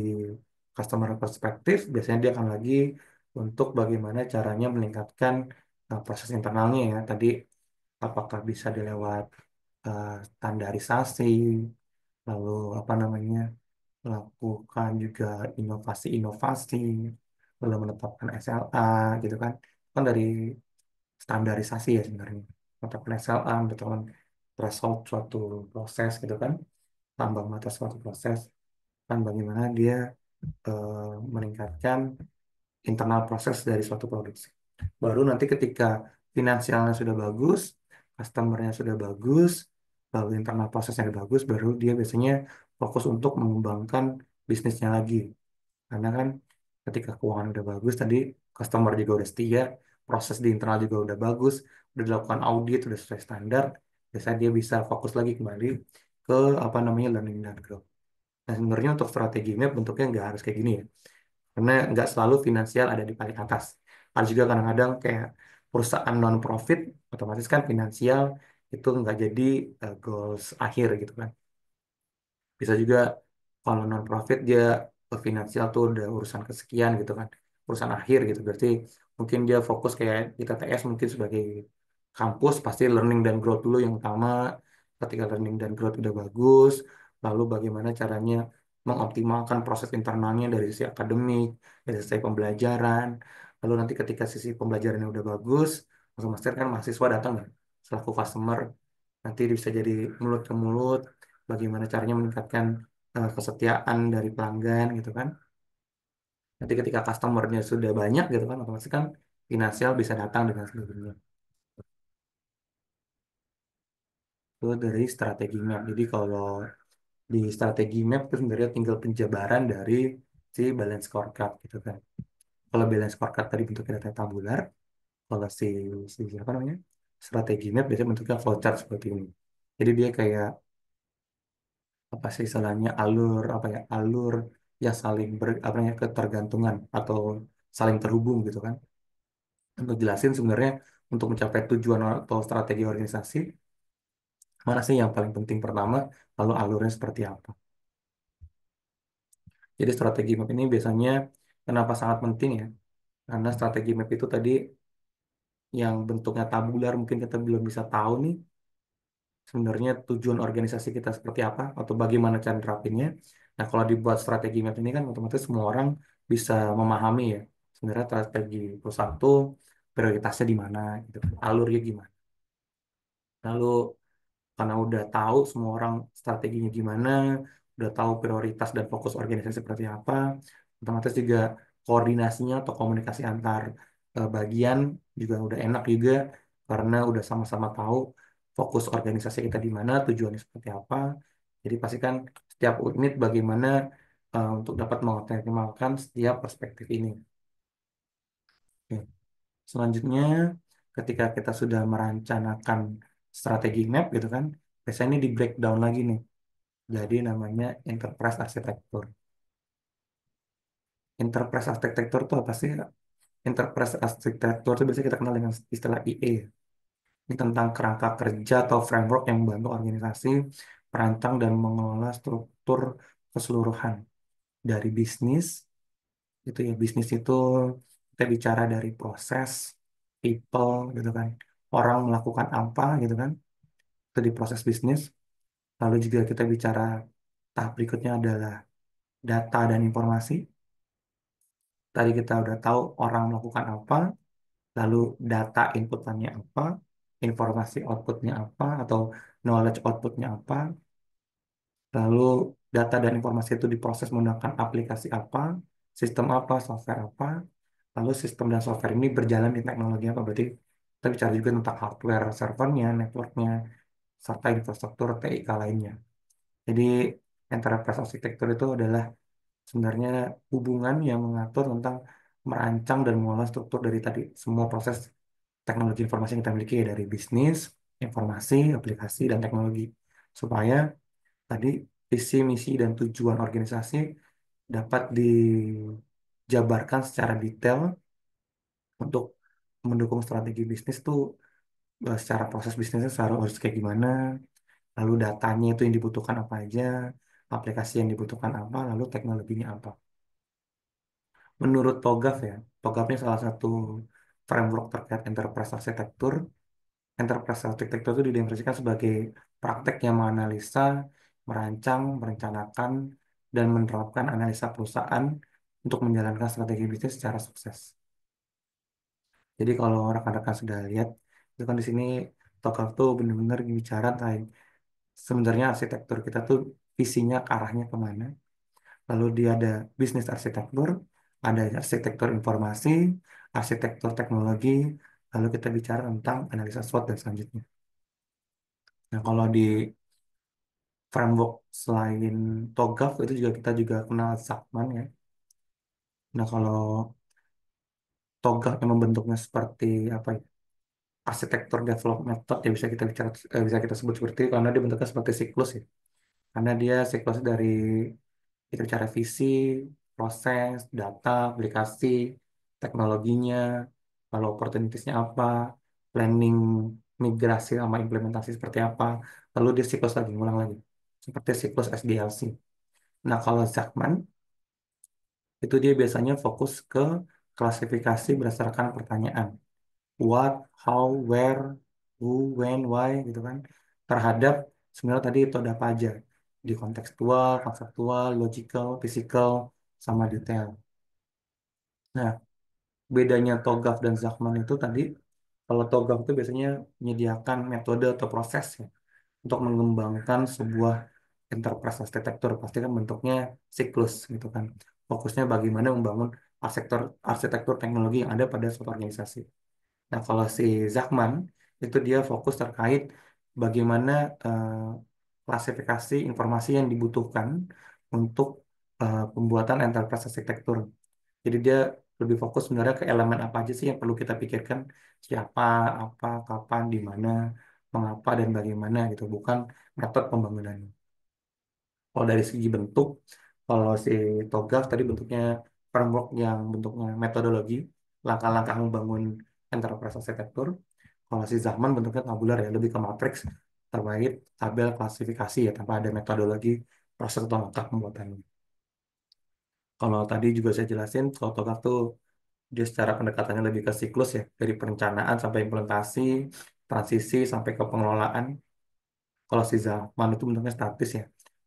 customer perspektif, biasanya dia akan lagi untuk bagaimana caranya meningkatkan proses internalnya ya. Tadi apakah bisa dilewat standarisasi, lalu apa namanya, melakukan juga inovasi-inovasi, lalu menetapkan SLA gitu kan. Kan dari standarisasi ya sebenarnya. Menetapkan SLA, menetapkan threshold suatu proses gitu kan, tambang batas suatu proses, kan bagaimana dia meningkatkan internal proses dari suatu produksi. Baru nanti ketika finansialnya sudah bagus, customernya sudah bagus, lalu internal prosesnya sudah bagus, baru dia biasanya fokus untuk mengembangkan bisnisnya lagi. Karena kan ketika keuangan udah bagus, tadi customer juga udah setia, proses di internal juga udah bagus, udah dilakukan audit, udah sesuai standar, biasanya dia bisa fokus lagi kembali ke apa namanya learning dan growth. Nah, sebenarnya untuk strategi ini bentuknya nggak harus kayak gini ya. Karena nggak selalu finansial ada di paling atas. Ada juga kadang-kadang kayak perusahaan non-profit, otomatis kan finansial itu nggak jadi goals akhir gitu kan. Bisa juga kalau non-profit dia finansial tuh udah urusan kesekian gitu kan. Urusan akhir gitu. Berarti mungkin dia fokus kayak di TTS mungkin sebagai kampus pasti learning dan growth dulu yang utama. Ketika learning dan growth udah bagus, lalu bagaimana caranya mengoptimalkan proses internalnya dari sisi akademik, dari sisi pembelajaran. Lalu nanti ketika sisi pembelajarannya udah bagus, langsung master kan mahasiswa datang kan selaku customer, nanti bisa jadi mulut ke mulut, bagaimana caranya meningkatkan kesetiaan dari pelanggan gitu kan. Nanti ketika customernya sudah banyak gitu kan, otomatis kan finansial bisa datang dengan sendirinya. itu dari strategi map. Jadi kalau di strategi map itu sebenarnya tinggal penjabaran dari si balance scorecard gitu kan. Kalau balance scorecard tadi bentuknya data tabular, kalau si apa namanya, strategi map biasanya bentuknya flowchart seperti ini. Jadi dia kayak apa sih istilahnya, alur apa ya, alur yang saling apa namanya, ketergantungan atau saling terhubung gitu kan. Untuk jelasin sebenarnya untuk mencapai tujuan atau strategi organisasi, mana sih yang paling penting pertama, lalu alurnya seperti apa. Jadi strategi map ini biasanya kenapa sangat penting ya? Karena strategi map itu tadi yang bentuknya tabular mungkin kita belum bisa tahu nih sebenarnya tujuan organisasi kita seperti apa atau bagaimana cara nerapinnya. Nah, kalau dibuat strategi map ini kan otomatis semua orang bisa memahami ya sebenarnya strategi perusahaan itu prioritasnya di mana gitu, alurnya gimana. Lalu karena udah tahu semua orang strateginya gimana, udah tahu prioritas dan fokus organisasi seperti apa, otomatis juga koordinasinya atau komunikasi antar bagian juga udah enak juga karena udah sama-sama tahu fokus organisasi kita di mana, tujuannya seperti apa. Jadi pastikan setiap unit bagaimana untuk dapat mengoptimalkan setiap perspektif ini. Oke. Selanjutnya, ketika kita sudah merencanakan strategi map gitu kan, biasanya ini di breakdown lagi nih. Jadi namanya enterprise architecture. Enterprise architecture itu apa sih? Enterprise architecture itu biasanya kita kenal dengan istilah IE. Ini tentang kerangka kerja atau framework yang membantu organisasi merancang dan mengelola struktur keseluruhan dari bisnis. Itu ya, bisnis itu kita bicara dari proses, people gitu kan. Orang melakukan apa gitu kan. Itu di proses bisnis. Lalu juga kita bicara tahap berikutnya adalah data dan informasi. Tadi kita udah tahu orang melakukan apa, lalu data inputannya apa, informasi outputnya apa, atau knowledge outputnya apa, lalu data dan informasi itu diproses menggunakan aplikasi apa, sistem apa, software apa, lalu sistem dan software ini berjalan di teknologi apa. Berarti kita bicara juga tentang hardware servernya, networknya, serta infrastruktur TIK lainnya. Jadi enterprise architecture itu adalah sebenarnya hubungan yang mengatur tentang merancang dan mengolah struktur dari tadi semua proses teknologi informasi yang kita miliki ya, dari bisnis, informasi, aplikasi, dan teknologi. Supaya tadi visi, misi, dan tujuan organisasi dapat dijabarkan secara detail untuk mendukung strategi bisnis tuh secara proses bisnisnya harus kayak gimana, lalu datanya itu yang dibutuhkan apa aja, aplikasi yang dibutuhkan apa, lalu teknologinya apa. Menurut TOGAF ya, TOGAF ini salah satu framework terkait enterprise architecture. Enterprise architecture itu didefinisikan sebagai praktek yang menganalisa, merancang, merencanakan, dan menerapkan analisa perusahaan untuk menjalankan strategi bisnis secara sukses. Jadi kalau rekan-rekan sudah lihat, itu kan di sini TOGAF tuh benar-benar bicara tentang sebenarnya arsitektur kita tuh visinya ke arahnya kemana. Lalu dia ada bisnis arsitektur, ada arsitektur informasi, arsitektur teknologi, lalu kita bicara tentang analisa SWOT dan selanjutnya. Nah, kalau di framework selain TOGAF itu juga kita juga kenal Sakman ya. Nah, kalau TOGAF yang membentuknya seperti apa ya? Arsitektur development method ya bisa kita bicara bisa kita sebut seperti itu karena dia bentuknya seperti siklus ya. Karena dia siklus dari kita bicara visi, proses, data, aplikasi, teknologinya, lalu opportunitiesnya apa, planning, migrasi sama implementasi seperti apa, lalu dia siklus lagi, ngulang lagi. Seperti siklus SDLC. Nah, kalau Zachman, itu dia biasanya fokus ke klasifikasi berdasarkan pertanyaan. What, how, where, who, when, why, gitu kan. Terhadap sebenarnya tadi itu ada apa aja. Di kontekstual, konseptual, logical, physical, sama detail. Nah, bedanya TOGAF dan Zachman itu tadi, kalau TOGAF itu biasanya menyediakan metode atau proses ya, untuk mengembangkan sebuah enterprise arsitektur. Pasti kan bentuknya siklus gitu kan. Fokusnya bagaimana membangun arsitektur, arsitektur teknologi yang ada pada suatu organisasi. Nah, kalau si Zachman, itu dia fokus terkait bagaimana eh, klasifikasi informasi yang dibutuhkan untuk pembuatan enterprise arsitektur. Jadi dia lebih fokus sebenarnya ke elemen apa aja sih yang perlu kita pikirkan, siapa, apa, kapan, di mana, mengapa, dan bagaimana gitu, bukan metode pembangunannya. Kalau dari segi bentuk, kalau si TOGAF tadi bentuknya framework yang bentuknya metodologi, langkah-langkah membangun enterprise arsitektur. Kalau si Zahman bentuknya tabular ya, lebih ke matriks terkait tabel klasifikasi ya, tanpa ada metodologi proses atau langkah pembuatannya. Kalau tadi juga saya jelasin, kalau TOGAF tuh dia secara pendekatannya lebih ke siklus ya, dari perencanaan sampai implementasi, transisi sampai ke pengelolaan. Kalau si Zaman itu bentuknya statis ya,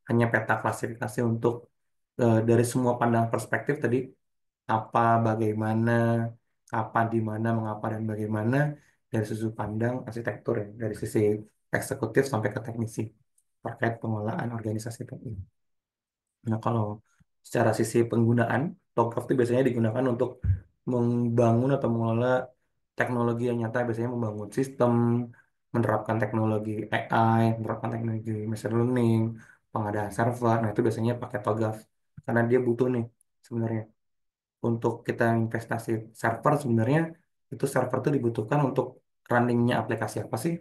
hanya peta klasifikasi untuk dari semua pandangan perspektif tadi, apa, bagaimana, kapan, di mana, mengapa, dan bagaimana, dari sudut pandang arsitektur ya, dari sisi eksekutif sampai ke teknisi terkait pengelolaan organisasi tadi. Nah, kalau secara sisi penggunaan, TOGAF itu biasanya digunakan untuk membangun atau mengelola teknologi yang nyata, biasanya membangun sistem, menerapkan teknologi AI, menerapkan teknologi machine learning, pengadaan server. Nah, itu biasanya pakai TOGAF. Karena dia butuh nih sebenarnya. Untuk kita investasi server sebenarnya, itu server itu dibutuhkan untuk runningnya aplikasi apa sih?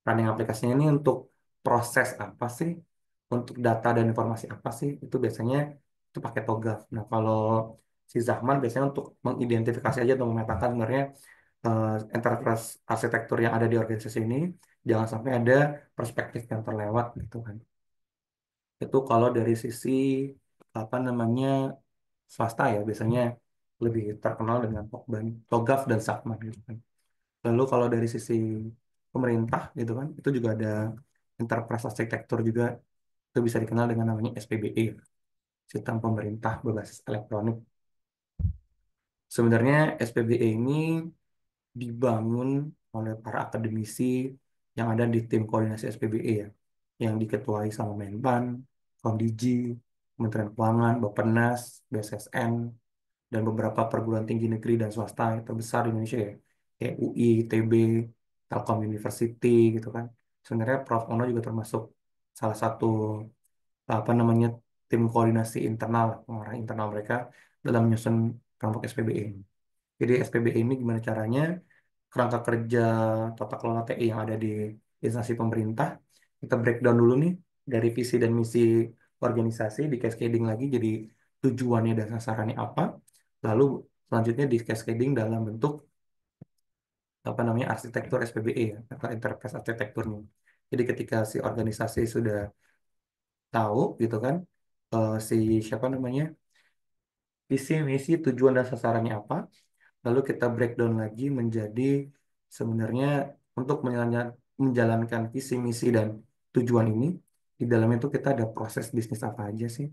Running aplikasinya ini untuk proses apa sih? Untuk data dan informasi apa sih? Itu biasanya itu pakai TOGAF. Nah, kalau si Zahman biasanya untuk mengidentifikasi aja atau memetakan sebenarnya eh, enterprise arsitektur yang ada di organisasi ini jangan sampai ada perspektif yang terlewat gitu kan. Itu kalau dari sisi apa namanya swasta ya biasanya lebih terkenal dengan TOGAF dan Sakman gitu kan. Lalu kalau dari sisi pemerintah gitu kan, itu juga ada enterprise arsitektur juga, itu bisa dikenal dengan namanya SPBE, Sistem Pemerintah Berbasis Elektronik. Sebenarnya SPBE ini dibangun oleh para akademisi yang ada di tim koordinasi SPBE ya, yang diketuai sama Menpan, Kondigi, Kementerian Keuangan, Bappenas, BSSN, dan beberapa perguruan tinggi negeri dan swasta yang terbesar di Indonesia ya, kayak UI, ITB, Telkom University gitu kan. Sebenarnya Prof. Ono juga termasuk salah satu apa namanya tim koordinasi internal, pengarah internal mereka dalam menyusun kelompok SPBE ini. Jadi SPBE ini gimana caranya kerangka kerja tata kelola TI yang ada di instansi pemerintah kita breakdown dulu nih dari visi dan misi organisasi di cascading lagi jadi tujuannya dan sasarannya apa, lalu selanjutnya di cascading dalam bentuk apa namanya arsitektur SPBE ya atau enterprise arsitekturnya. Jadi ketika si organisasi sudah tahu gitu kan si siapa namanya visi misi tujuan dan sasarannya apa, lalu kita breakdown lagi menjadi sebenarnya untuk menjalankan visi misi dan tujuan ini di dalamnya itu kita ada proses bisnis apa aja sih.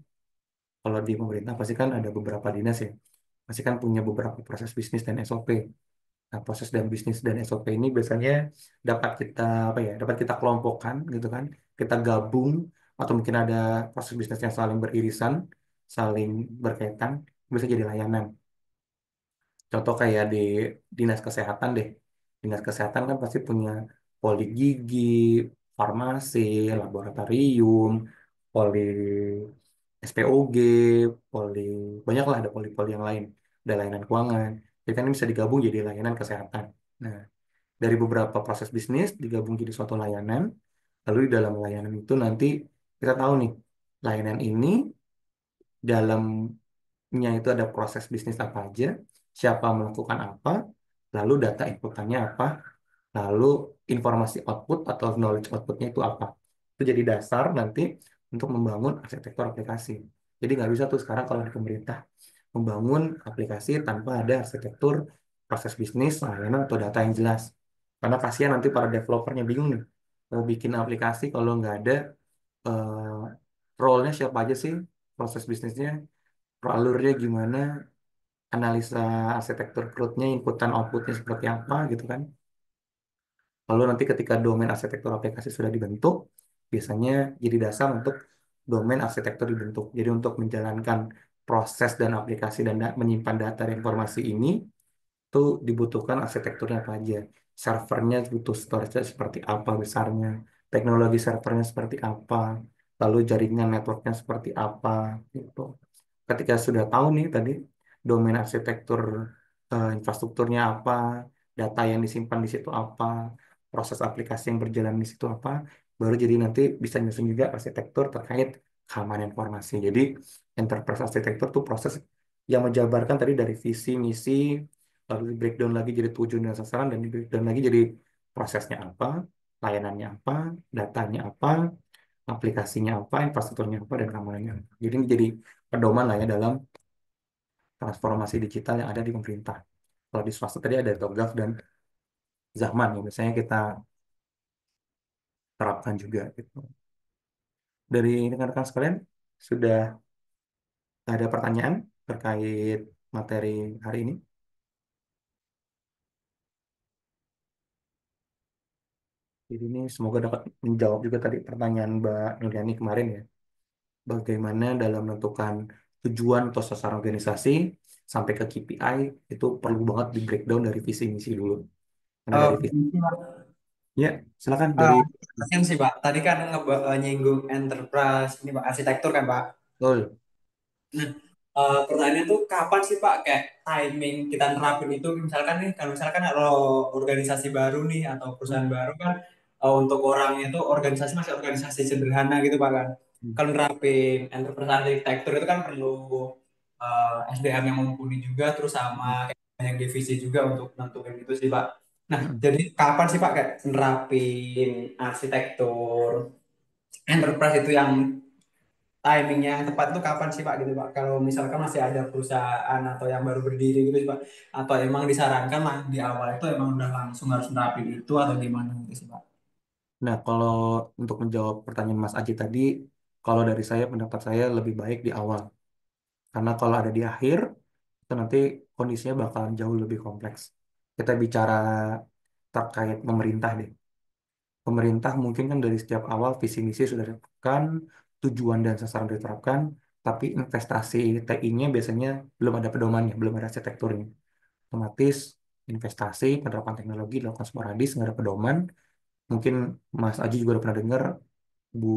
Kalau di pemerintah pasti kan ada beberapa dinas ya, pasti kan punya beberapa proses bisnis dan SOP. Nah, proses dan bisnis dan SOP ini biasanya dapat kita apa ya, dapat kita kelompokkan gitu kan, kita gabung atau mungkin ada proses bisnis yang saling beririsan, saling berkaitan, bisa jadi layanan. Contoh kayak di dinas kesehatan deh. Dinas kesehatan kan pasti punya poli gigi, farmasi, laboratorium, poli SPOG, poli banyak lah ada poli-poli yang lain, ada layanan keuangan. Jadi kan ini bisa digabung jadi layanan kesehatan. Nah, dari beberapa proses bisnis digabung jadi suatu layanan. Lalu di dalam layanan itu nanti kita tahu nih, layanan ini dalamnya itu ada proses bisnis apa aja, siapa melakukan apa, lalu data inputannya apa, lalu informasi output atau knowledge outputnya itu apa. Itu jadi dasar nanti untuk membangun arsitektur aplikasi. Jadi nggak bisa tuh sekarang kalau di pemerintah membangun aplikasi tanpa ada arsitektur proses bisnis, layanan atau data yang jelas. Karena kasihan nanti para developernya bingung nih, mau bikin aplikasi kalau nggak ada eh, role-nya siapa aja sih, proses bisnisnya, alurnya gimana, analisa arsitektur cloud-nya, inputan outputnya seperti apa gitu kan. Lalu nanti ketika domain arsitektur aplikasi sudah dibentuk, biasanya jadi dasar untuk domain arsitektur dibentuk. Jadi untuk menjalankan proses dan aplikasi dan menyimpan data dan informasi ini, itu dibutuhkan arsitekturnya apa aja. Servernya butuh storage seperti apa besarnya, teknologi servernya seperti apa, lalu jaringan networknya seperti apa, gitu. Ketika sudah tahu nih tadi domain arsitektur infrastrukturnya apa, data yang disimpan di situ apa, proses aplikasi yang berjalan di situ apa, baru jadi nanti bisa nyusun juga arsitektur terkait keamanan informasi. Jadi enterprise arsitektur itu proses yang menjabarkan tadi dari visi, misi, lalu di breakdown lagi jadi tujuan dan sasaran, dan di breakdown lagi jadi prosesnya apa, layanannya apa, datanya apa, aplikasinya apa, infrastrukturnya apa, dan keamanannya apa. Jadi ini jadi pedoman lah ya dalam transformasi digital yang ada di pemerintah. Kalau di swasta tadi ada TOGAF dan Zaman yang biasanya kita terapkan juga gitu. Dari rekan-rekan sekalian, sudah ada pertanyaan terkait materi hari ini? Jadi ini semoga dapat menjawab juga tadi pertanyaan Mbak Nuliani kemarin ya. Bagaimana dalam menentukan tujuan atau sasaran organisasi sampai ke KPI itu perlu banget di breakdown dari visi misi dulu. Karena dari visi, Ini, Pak. ya silakan Eh, dari Pertanyaan sih Pak, tadi kan nyinggung enterprise, ini Pak, arsitektur kan Pak. betul. Nah, pertanyaannya tuh kapan sih Pak kayak timing kita nerapin itu, misalkan nih, kalau misalkan kalau organisasi baru nih atau Hmm, perusahaan baru kan, untuk orangnya itu organisasi masih organisasi sederhana gitu Pak kan. hmm, Kalau nerapin enterprise arsitektur itu kan perlu SDM yang mumpuni juga, terus sama hmm, kayak yang divisi juga untuk nentuin itu sih Pak. Nah, hmm. jadi kapan sih Pak kayak nerapin arsitektur enterprise itu yang timingnya yang tepat itu kapan sih Pak gitu Pak? Kalau misalkan masih ada perusahaan atau yang baru berdiri gitu sih Pak, atau emang disarankan lah di awal itu emang udah langsung harus nerapin itu atau gimana gitu sih Pak? Nah, kalau untuk menjawab pertanyaan Mas Aji tadi, kalau dari saya, pendapat saya lebih baik di awal. Karena kalau ada di akhir, itu nanti kondisinya bakalan jauh lebih kompleks. Kita bicara terkait pemerintah deh. Pemerintah mungkin kan dari setiap awal visi misi sudah ditetapkan, tujuan dan sasaran diterapkan, tapi investasi TI-nya biasanya belum ada pedomannya, belum ada arsitekturnya. Otomatis investasi, penerapan teknologi dilakukan sporadis, nggak ada pedoman. Mungkin Mas Aji juga udah pernah dengar Bu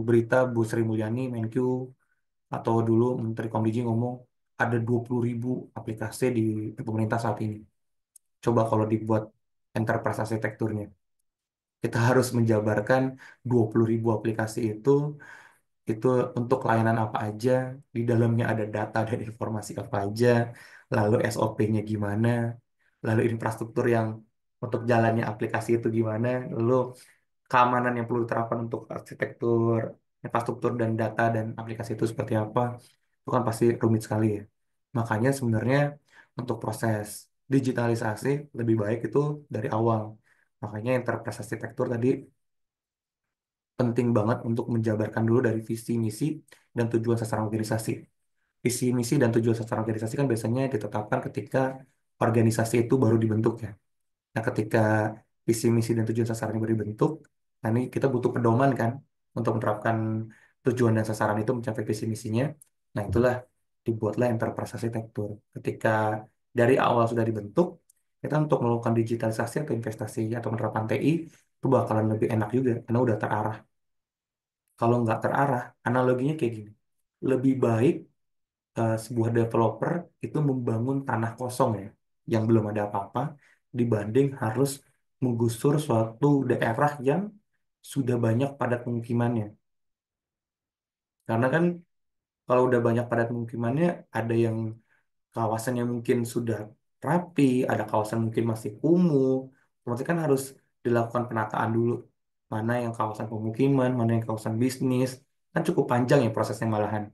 Berita, Bu Sri Mulyani, Menkyu, atau dulu Menteri Komdiji ngomong ada 20.000 aplikasi di pemerintah saat ini. Coba kalau dibuat enterprise arsitekturnya. Kita harus menjabarkan 20.000 aplikasi itu untuk layanan apa aja, di dalamnya ada data dan informasi apa aja, lalu SOP-nya gimana, lalu infrastruktur yang untuk jalannya aplikasi itu gimana, lalu keamanan yang perlu diterapkan untuk arsitektur, infrastruktur dan data dan aplikasi itu seperti apa, itu kan pasti rumit sekali ya. Makanya sebenarnya untuk proses digitalisasi lebih baik itu dari awal. Makanya enterprise arsitektur tadi penting banget untuk menjabarkan dulu dari visi, misi, dan tujuan sasaran organisasi. Visi, misi, dan tujuan sasaran organisasi kan biasanya ditetapkan ketika organisasi itu baru dibentuk ya. Nah, ketika visi misi dan tujuan sasaran baru dibentuk, nah ini kita butuh pedoman kan untuk menerapkan tujuan dan sasaran itu mencapai visi misinya. Nah, itulah dibuatlah enterprise arsitektur. Ketika dari awal sudah dibentuk, kita untuk melakukan digitalisasi atau investasi atau penerapan TI itu bakalan lebih enak juga karena udah terarah. Kalau nggak terarah, analoginya kayak gini. Lebih baik sebuah developer itu membangun tanah kosong ya, yang belum ada apa-apa, dibanding harus menggusur suatu daerah yang sudah banyak padat pemukimannya. Karena kan kalau udah banyak padat pemukimannya, ada yang kawasan yang mungkin sudah rapi, ada kawasan mungkin masih kumuh, berarti kan harus dilakukan penataan dulu. Mana yang kawasan pemukiman, mana yang kawasan bisnis, kan cukup panjang ya prosesnya malahan.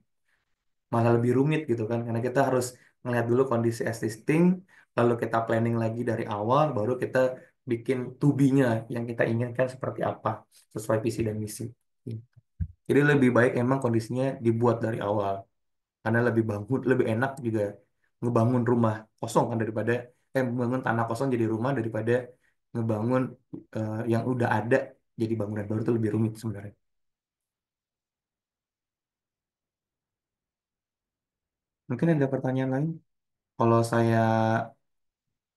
Malah lebih rumit gitu kan karena kita harus melihat dulu kondisi existing lalu kita planning lagi dari awal baru kita bikin to be-nya yang kita inginkan seperti apa sesuai visi dan misi. Jadi lebih baik emang kondisinya dibuat dari awal karena lebih bangun lebih enak juga ngebangun rumah kosong kan daripada membangun tanah kosong jadi rumah daripada ngebangun yang udah ada jadi bangunan baru itu lebih rumit sebenarnya. Mungkin ada pertanyaan lain? Kalau saya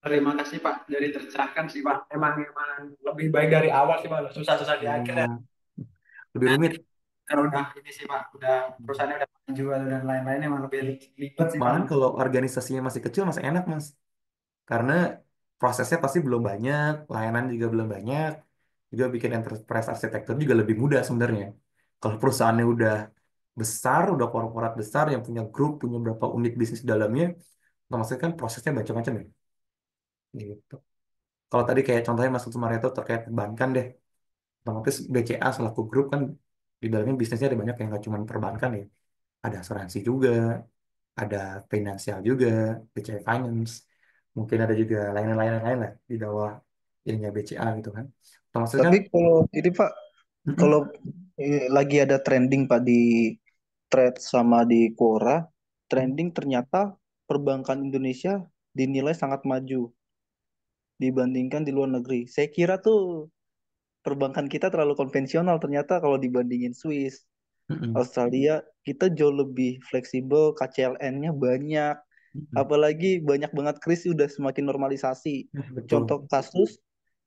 Terima kasih Pak, jadi tercerahkan sih Pak. Emang emang lebih baik dari awal sih Pak, susah-susah di akhir ya. lebih rumit. Kalau udah ini sih Pak, udah perusahaannya udah maju dan lain-lain emang lebih ribet sih Pak. Malahan kalau organisasinya masih kecil masih enak Mas. Karena prosesnya pasti belum banyak, layanan juga belum banyak, juga bikin enterprise arsitektur juga lebih mudah sebenarnya. Kalau perusahaannya udah besar, udah korporat besar yang punya grup, punya berapa unit bisnis di dalamnya, otomatis kan prosesnya macam-macam ya. Gitu. Kalau tadi kayak contohnya Mas Sumaria itu terkait perbankan deh, otomatis BCA selaku grup kan di dalamnya bisnisnya ada banyak yang nggak cuma perbankan ya, ada asuransi juga, ada finansial juga, BCA Finance, mungkin ada juga lain-lain lain lah di bawah ininya BCA gitu kan. Otomatis kan, Tapi kalau ini Pak, kalau mm-mm, lagi ada trending Pak di thread sama di Quora, mm, trending ternyata perbankan Indonesia dinilai sangat maju dibandingkan di luar negeri. Saya kira tuh perbankan kita terlalu konvensional ternyata kalau dibandingin Swiss, mm-mm, Australia, kita jauh lebih fleksibel, KCLN-nya banyak. mm-mm. Apalagi banyak banget kris udah semakin normalisasi. Betul. Contoh kasus,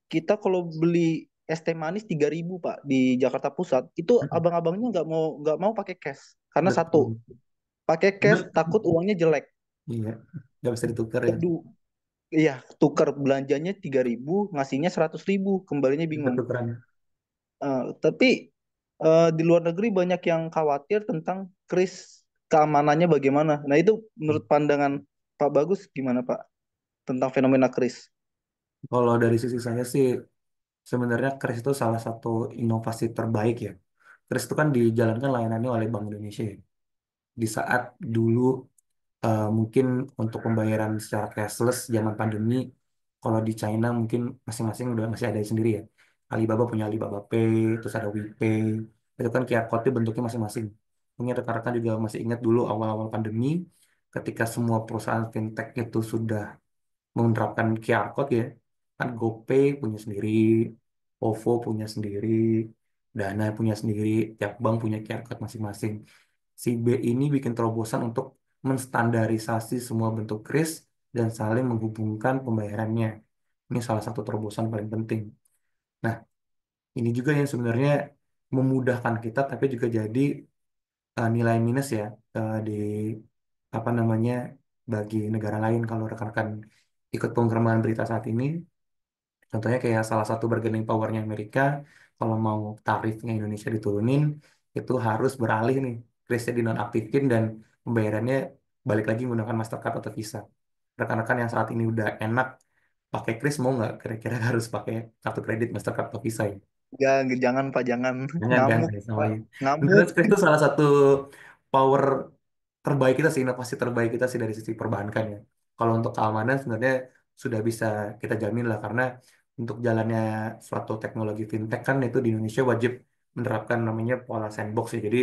kita kalau beli es teh manis 3.000 Pak di Jakarta Pusat, itu Mm-mm. abang-abangnya nggak mau pakai cash. Karena satu, Betul. pakai cash Bener. takut uangnya jelek. Iya, nggak bisa ditukar ya. Kedua, iya, tukar belanjanya 3.000, ngasihnya 100.000, kembalinya Nggak bingung. tukeran. Tapi di luar negeri banyak yang khawatir tentang kris keamanannya bagaimana. Nah, itu menurut pandangan Pak Bagus gimana Pak tentang fenomena kris? Kalau dari sisi saya sih, sebenarnya KRIS itu salah satu inovasi terbaik ya. KRIS itu kan dijalankan layanannya oleh Bank Indonesia ya. Di saat dulu mungkin untuk pembayaran secara cashless zaman pandemi, kalau di China mungkin masing-masing udah masih ada sendiri ya. Alibaba punya Alibaba Pay, terus ada WePay. Itu kan QR code-nya bentuknya masing-masing. Mungkin rekan-rekan juga masih ingat dulu awal-awal pandemi, ketika semua perusahaan fintech itu sudah menerapkan QR code ya. Kan GoPay punya sendiri, OVO punya sendiri, Dana punya sendiri, tiap bank punya QR code masing-masing. Si B ini bikin terobosan untuk menstandarisasi semua bentuk kris dan saling menghubungkan pembayarannya. Ini salah satu terobosan paling penting. Nah, ini juga yang sebenarnya memudahkan kita, tapi juga jadi nilai minus ya di apa namanya bagi negara lain kalau rekan-rekan ikut pengembangan berita saat ini. Contohnya kayak salah satu bargaining powernya Amerika, kalau mau tarifnya Indonesia diturunin, itu harus beralih nih, krisnya dinonaktifin dan pembayarannya balik lagi menggunakan Mastercard atau Visa. Rekan-rekan yang saat ini udah enak pakai kris mau nggak kira-kira harus pakai kartu kredit Mastercard atau Visa ya? Jangan Pak, jangan Jangan kan, ngamuk guys, sama Pak, ya. ngamuk. Menurut saya itu salah satu power terbaik kita sih, inovasi terbaik kita sih dari sisi perbankan ya. Kalau untuk keamanan sebenarnya sudah bisa kita jamin lah karena untuk jalannya suatu teknologi fintech kan itu di Indonesia wajib menerapkan namanya pola sandbox ya. Jadi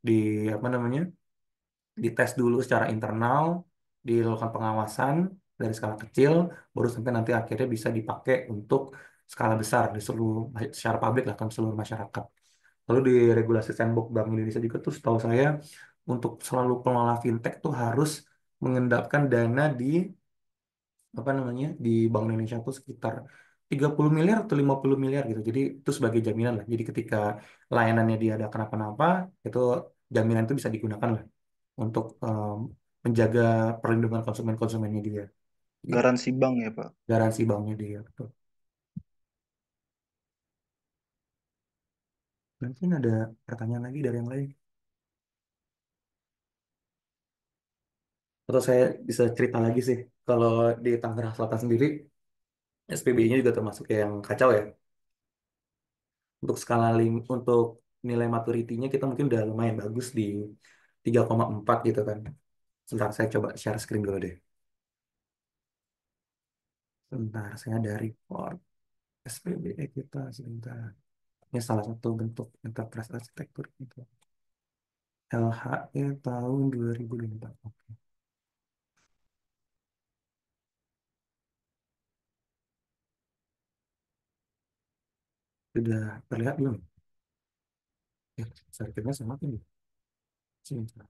di apa namanya dites dulu secara internal, dilakukan pengawasan dari skala kecil, baru sampai nanti akhirnya bisa dipakai untuk skala besar di seluruh secara publik lah kan seluruh masyarakat. Lalu di regulasi sandbox Bank Indonesia juga tuh setahu saya untuk selalu pengelola fintech tuh harus mengendapkan dana di apa namanya di Bank Indonesia tuh sekitar 30 miliar atau 50 miliar gitu. Jadi itu sebagai jaminan lah. Jadi ketika layanannya dia ada kenapa-napa, itu jaminan itu bisa digunakan lah untuk menjaga perlindungan konsumen-konsumennya dia. Gitu. Garansi bank ya Pak. Garansi banknya dia. Betul. Mungkin ada pertanyaan lagi dari yang lain. Atau saya bisa cerita lagi sih. Kalau di Tangerang Selatan sendiri, SPBI-nya juga termasuk yang kacau ya. Untuk skala untuk nilai maturity-nya kita mungkin udah lumayan bagus di 3,4 gitu kan. Sebentar saya coba share screen dulu deh. Sebentar, saya ada report SPBI kita sebentar. Ini salah satu bentuk enterprise arsitektur gitu. LHE tahun 2024. Oke. Sudah terlihat belum? Ya, servernya sama ini. Sebentar.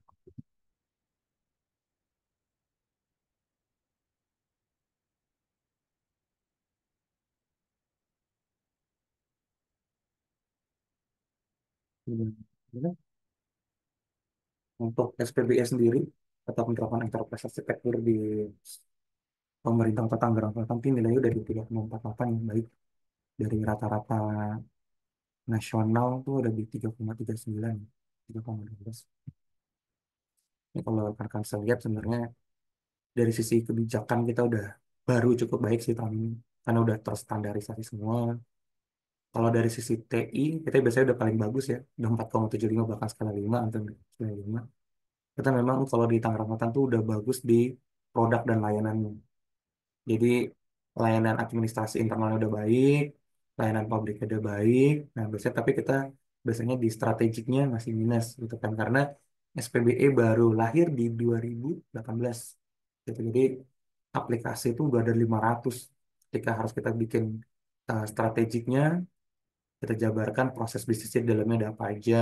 Jadi, untuk SPBE sendiri atau penerapan enterprise arsitektur di pemerintah Kota Tangerang Selatan itu nilainya dari 3,48 yang baik, dari rata-rata nasional tuh ada di 3,39, 3,12. Ini kalau rekan saya lihat sebenarnya dari sisi kebijakan kita udah baru cukup baik sih tahun ini karena udah terstandarisasi semua. Kalau dari sisi TI kita biasanya udah paling bagus ya, udah 4,75 bahkan skala 5 atau skala 5. Kita memang kalau di Tangerang Selatan tuh udah bagus di produk dan layanannya. Jadi layanan administrasi internalnya udah baik, layanan publiknya udah baik. Nah, tapi kita biasanya di strategiknya masih minus gitu kan karena SPBE baru lahir di 2018. Gitu. Jadi aplikasi itu udah ada 500. Ketika harus kita bikin strategiknya, kita jabarkan proses bisnisnya di dalamnya ada apa aja,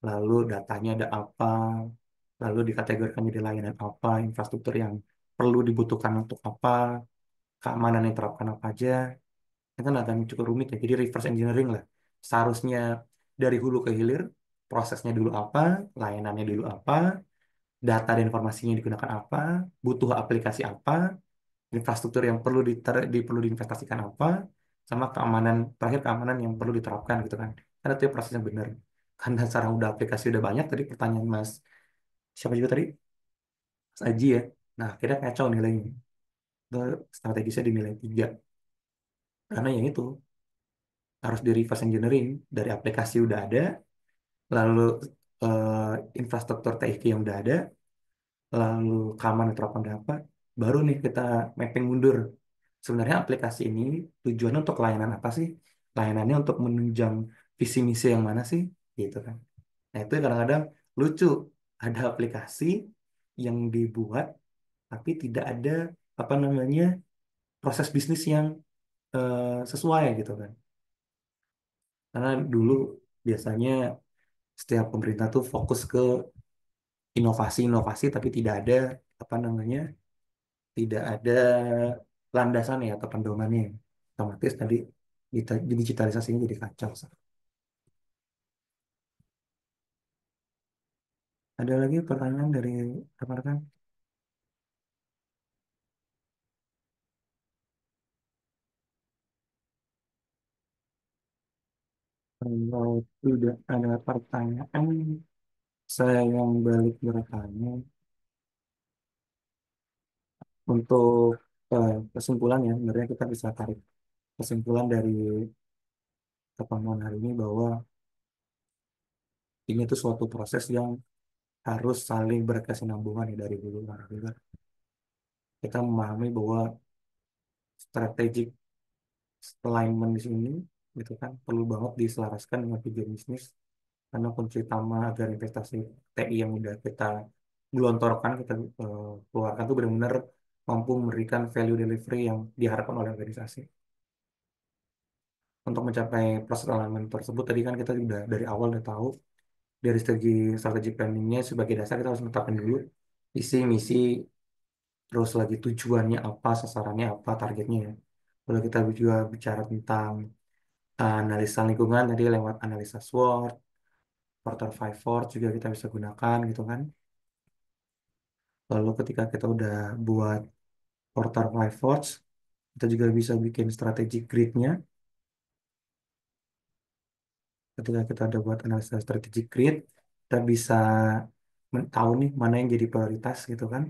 lalu datanya ada apa, lalu dikategorikan jadi layanan apa, infrastruktur yang perlu dibutuhkan untuk apa, keamanan yang diterapkan apa aja, itu kan akan cukup rumit ya. Jadi reverse engineering lah. Seharusnya dari hulu ke hilir, prosesnya dulu apa, layanannya dulu apa, data dan informasinya yang digunakan apa, butuh aplikasi apa, infrastruktur yang perlu diinvestasikan apa, sama keamanan, terakhir keamanan yang perlu diterapkan gitu kan. Karena itu ya prosesnya benar. Karena sekarang udah aplikasi udah banyak, tadi pertanyaan Mas, siapa juga tadi? Mas Aji ya. Nah, kira kacau nilainya. Itu strategisnya dinilai 3. Karena yang itu, harus di reverse engineering dari aplikasi udah ada, lalu infrastruktur TIK yang udah ada, lalu keamanan terapkan udah apa, baru nih kita mapping mundur. Sebenarnya aplikasi ini tujuannya untuk layanan apa sih? Layanannya untuk menunjang visi misi yang mana sih? Gitu kan. Nah itu kadang-kadang lucu. Ada aplikasi yang dibuat tapi tidak ada apa namanya proses bisnis yang sesuai gitu kan. Karena dulu biasanya setiap pemerintah tuh fokus ke inovasi-inovasi tapi tidak ada apa namanya tidak ada landasan ya atau pedomannya. Otomatis tadi digitalisasinya jadi kacau. Ada lagi pertanyaan dari rekan-rekan? Kalau tidak ada pertanyaan, saya yang balik bertanya untuk kesimpulan ya. Sebenarnya kita bisa tarik kesimpulan dari pertemuan hari ini bahwa ini tuh suatu proses yang harus saling berkesinambungan ya dari dulu sampai hilir. Kita memahami bahwa strategic alignment di sini gitu kan perlu banget diselaraskan dengan tujuan bisnis karena kunci utama agar investasi TI yang udah kita gelontorkan kita keluarkan itu benar-benar mampu memberikan value delivery yang diharapkan oleh organisasi. Untuk mencapai proses alignment tersebut tadi kan kita sudah dari awal udah tahu dari strategi planningnya sebagai dasar kita harus menetapkan dulu visi misi terus lagi tujuannya apa sasarannya apa targetnya ya. Kalau kita juga bicara tentang analisa lingkungan tadi lewat analisa SWOT, Porter Five Force juga kita bisa gunakan gitu kan. Lalu ketika kita udah buat Porter Five Force, kita juga bisa bikin strategi grid-nya. Ketika kita udah buat analisa strategi grid, kita bisa tahu nih mana yang jadi prioritas gitu kan.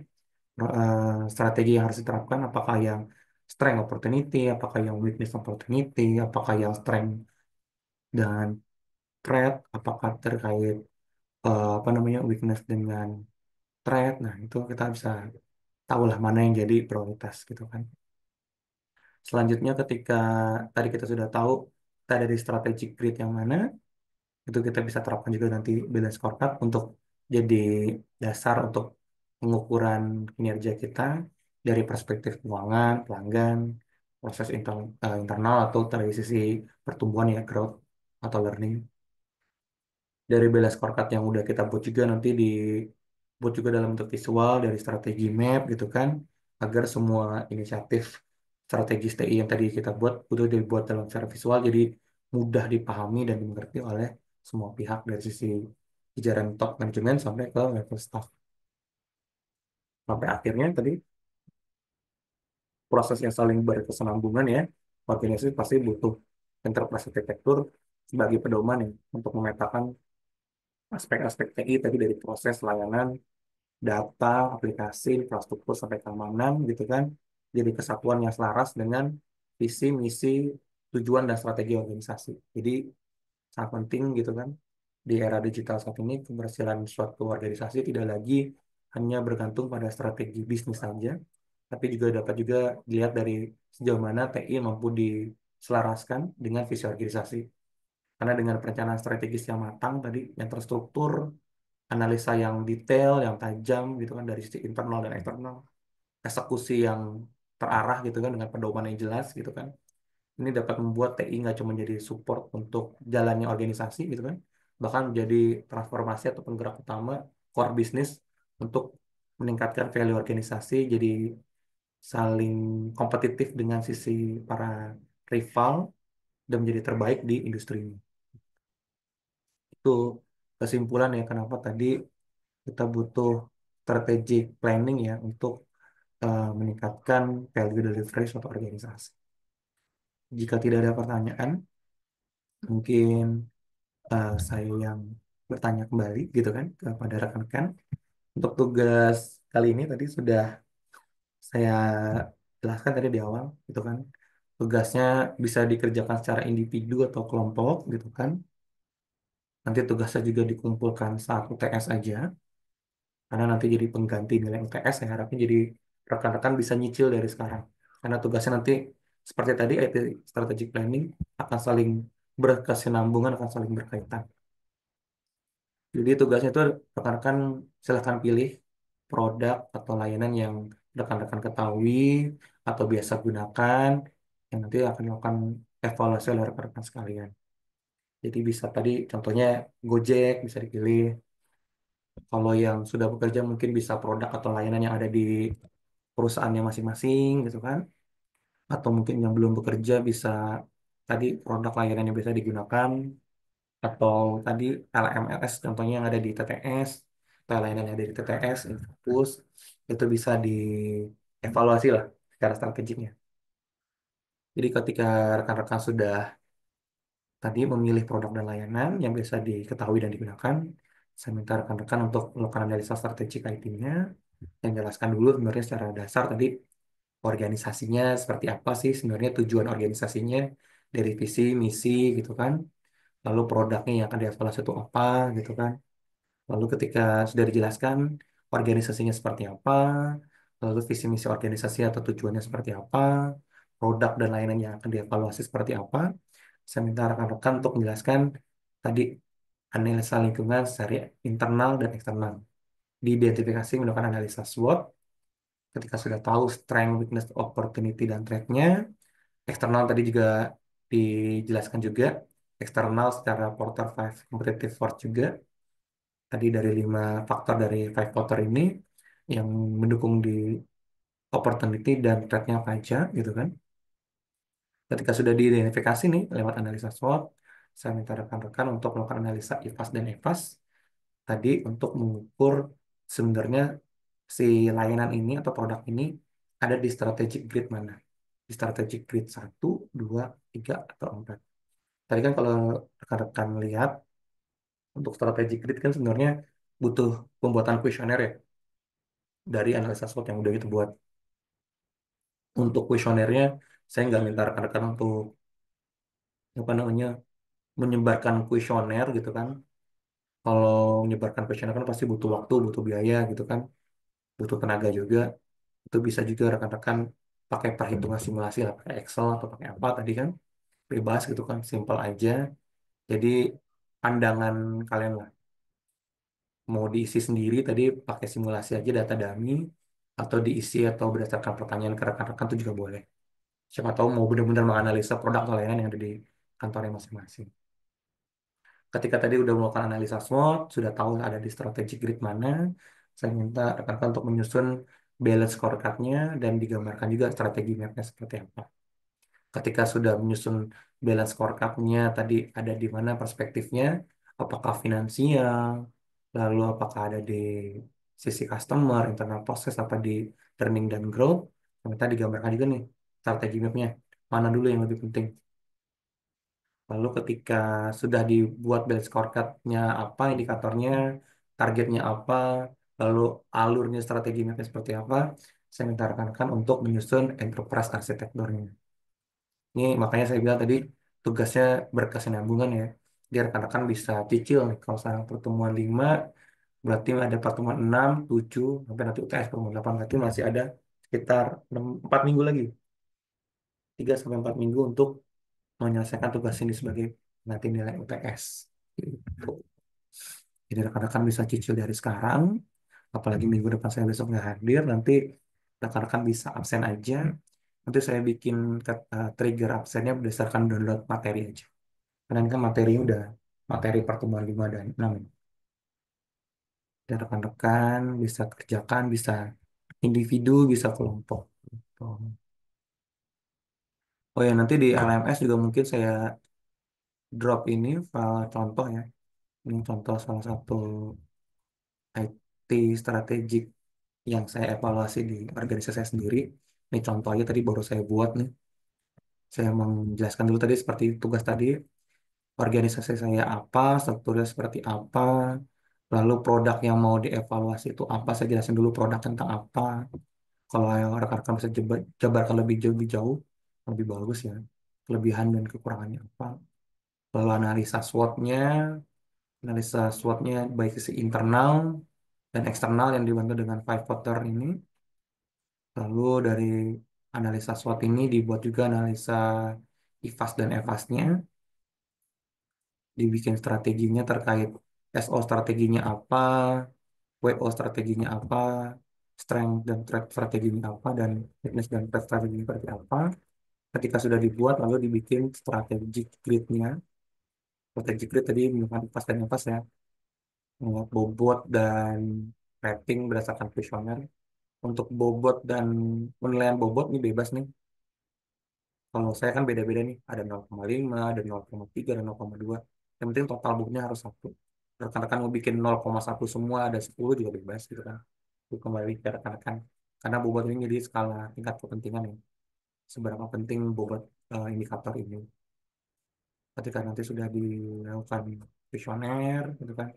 Strategi yang harus diterapkan, apakah yang strength opportunity, apakah yang weakness opportunity, apakah yang strength dan threat, apakah terkait apa namanya weakness dengan threat. Nah, itu kita bisa tahu lah mana yang jadi prioritas gitu kan. Selanjutnya ketika tadi kita sudah tahu kita ada di strategic grid yang mana, itu kita bisa terapkan juga nanti balance scorecard untuk jadi dasar untuk pengukuran kinerja kita dari perspektif keuangan, pelanggan, proses internal atau dari sisi pertumbuhan ya growth atau learning. Dari balance scorecard yang udah kita buat juga nanti dibuat juga dalam bentuk visual dari strategi map gitu kan agar semua inisiatif strategi TI yang tadi kita buat itu dibuat dalam secara visual jadi mudah dipahami dan dimengerti oleh semua pihak dari sisi jajaran top manajemen sampai ke level staff. Sampai akhirnya tadi proses yang saling berkesinambungan ya, organisasi pasti butuh enterprise architecture sebagai pedoman ya, untuk memetakan aspek-aspek TI tadi dari proses layanan, data, aplikasi, infrastruktur sampai keamanan gitu kan. Jadi kesatuan yang selaras dengan visi, misi, tujuan dan strategi organisasi. Jadi sangat penting gitu kan. Di era digital saat ini keberhasilan suatu organisasi tidak lagi hanya bergantung pada strategi bisnis saja, tapi juga dapat juga dilihat dari sejauh mana TI mampu diselaraskan dengan visi organisasi. Karena dengan perencanaan strategis yang matang tadi, yang terstruktur, analisa yang detail, yang tajam gitu kan dari sisi internal dan eksternal, eksekusi yang terarah gitu kan dengan pedoman yang jelas gitu kan. Ini dapat membuat TI nggak cuma jadi support untuk jalannya organisasi gitu kan, bahkan menjadi transformasi atau penggerak utama core bisnis untuk meningkatkan value organisasi, jadi saling kompetitif dengan sisi para rival dan menjadi terbaik di industri ini. Itu kesimpulan ya kenapa tadi kita butuh strategic planning ya untuk meningkatkan value delivery suatu organisasi. Jika tidak ada pertanyaan, mungkin saya yang bertanya kembali gitu kan kepada rekan-rekan. Untuk tugas kali ini tadi sudah saya jelaskan tadi di awal gitu kan. Tugasnya bisa dikerjakan secara individu atau kelompok gitu kan. Nanti tugasnya juga dikumpulkan saat UTS aja. Karena nanti jadi pengganti nilai UTS, saya harapnya jadi rekan-rekan bisa nyicil dari sekarang. Karena tugasnya nanti seperti tadi, IT strategic planning akan saling berkesinambungan, akan saling berkaitan. Jadi tugasnya itu rekan-rekan silahkan pilih produk atau layanan yang rekan-rekan ketahui atau biasa gunakan, yang nanti akan melakukan evaluasi oleh rekan-rekan sekalian. Jadi bisa tadi contohnya Gojek bisa dipilih. Kalau yang sudah bekerja mungkin bisa produk atau layanan yang ada di perusahaannya masing-masing gitu kan. Atau mungkin yang belum bekerja bisa tadi produk layanan yang bisa digunakan. Atau tadi LMLS contohnya yang ada di TTS. Atau layanan yang ada di TTS, Infopus. Itu bisa dievaluasi lah secara strategiknya. Jadi ketika rekan-rekan sudah tadi memilih produk dan layanan yang bisa diketahui dan digunakan, saya minta rekan-rekan untuk melakukan analisa strategik IT-nya, yang jelaskan dulu sebenarnya secara dasar tadi organisasinya seperti apa sih sebenarnya tujuan organisasinya dari visi, misi gitu kan. Lalu produknya yang akan dievaluasi itu apa gitu kan. Lalu ketika sudah dijelaskan organisasinya seperti apa, lalu visi misi organisasi atau tujuannya seperti apa, produk dan layanan yang akan dievaluasi seperti apa, saya minta rekan-rekan untuk menjelaskan tadi analisa lingkungan secara internal dan eksternal. Diidentifikasi menggunakan analisa SWOT. Ketika sudah tahu strength, weakness, opportunity, dan threat-nya, eksternal tadi juga dijelaskan juga. Eksternal secara Porter 5 Competitive Force juga. Tadi dari 5 faktor dari 5 Porter ini yang mendukung di opportunity dan threat-nya apa aja gitu kan. Ketika sudah diidentifikasi nih lewat analisa SWOT, saya minta rekan-rekan untuk melakukan analisa IFAS dan EFAS tadi untuk mengukur sebenarnya si layanan ini atau produk ini ada di strategic grid mana. Di strategic grid 1, 2, 3, atau 4. Tadi kan kalau rekan-rekan lihat untuk strategic grid kan sebenarnya butuh pembuatan kuesioner ya dari analisa SWOT yang udah kita buat. Untuk kuesionernya saya nggak minta rekan-rekan untuk apa namanya menyebarkan kuesioner gitu kan. Kalau menyebarkan kuesioner kan pasti butuh waktu, butuh biaya gitu kan, butuh tenaga juga. Itu bisa juga rekan-rekan pakai perhitungan simulasi lah, pakai Excel atau pakai apa tadi kan, bebas gitu kan, simple aja. Jadi pandangan kalian lah, mau diisi sendiri tadi pakai simulasi aja data dummy, atau diisi atau berdasarkan pertanyaan ke rekan-rekan itu juga boleh. Siapa tahu mau benar-benar menganalisa produk atau layanan yang ada di kantornya masing-masing. Ketika tadi udah melakukan analisa SWOT, sudah tahu ada di strategi grid mana, saya minta rekan-rekan untuk menyusun balance scorecard-nya dan digambarkan juga strategi map-nya seperti apa. Ketika sudah menyusun balance scorecard-nya, tadi ada di mana perspektifnya, apakah finansial, lalu apakah ada di sisi customer, internal process, apa di learning dan growth. Kita digambarkan juga nih strategi mapnya, mana dulu yang lebih penting. Lalu ketika sudah dibuat balance scorecard-nya apa, indikatornya, targetnya apa, lalu alurnya strategi mapnya seperti apa, saya minta rekan-rekan untuk menyusun enterprise architecture-nya. Ini makanya saya bilang tadi tugasnya berkesinambungan ya. Biar rekan-rekan bisa cicil nih. Kalau sekarang pertemuan 5, berarti ada pertemuan 6, 7, sampai nanti UTS pertemuan 8. Berarti masih ada sekitar 4 minggu lagi. 3 sampai 4 minggu untuk menyelesaikan tugas ini sebagai nanti nilai UTS. Gitu. Jadi rekan-rekan bisa cicil dari sekarang. Apalagi minggu depan saya besok nggak hadir. Nanti rekan-rekan bisa absen aja. Nanti saya bikin trigger absennya berdasarkan download materi aja. Karena ini kan materinya udah materi pertemuan 5 dan 6. Dan rekan-rekan bisa kerjakan, bisa individu, bisa kelompok. Gitu. Oh ya, nanti di LMS juga mungkin saya drop ini file contoh ya. Ini contoh salah satu IT strategik yang saya evaluasi di organisasi saya sendiri. Ini contoh aja tadi baru saya buat nih. Saya menjelaskan dulu tadi seperti tugas tadi, organisasi saya apa, strukturnya seperti apa, lalu produk yang mau dievaluasi itu apa, saya jelasin dulu produk tentang apa. Kalau yang rekan-rekan bisa jabarkan lebih jauh, lebih bagus ya, kelebihan dan kekurangannya apa. Lalu analisa SWOT-nya baik sisi internal dan eksternal yang dibantu dengan five factor ini. Lalu dari analisa SWOT ini dibuat juga analisa IFAS dan EFAS-nya, dibikin strateginya terkait SO strateginya apa, WO strateginya apa, strength dan threat strateginya apa, dan weakness dan threat strateginya seperti apa. Ketika sudah dibuat, lalu dibikin strategic grid-nya. Strategic grid tadi menggunakan IFAS dan EFAS ya, membuat bobot dan rating berdasarkan kuesioner. Untuk bobot dan penilaian bobot ini bebas nih. Kalau saya kan beda-beda nih, ada 0,5, ada 0,3, ada 0,2. Yang penting total bobotnya harus 1. Rekan-rekan mau bikin 0,1 semua, ada 10 juga bebas gitu kan. Itu kembali ke rekan-rekan. Karena bobot ini jadi skala tingkat kepentingan ya. Seberapa penting bobot indikator ini. Ketika nanti sudah dilakukan kuesioner, gitu kan,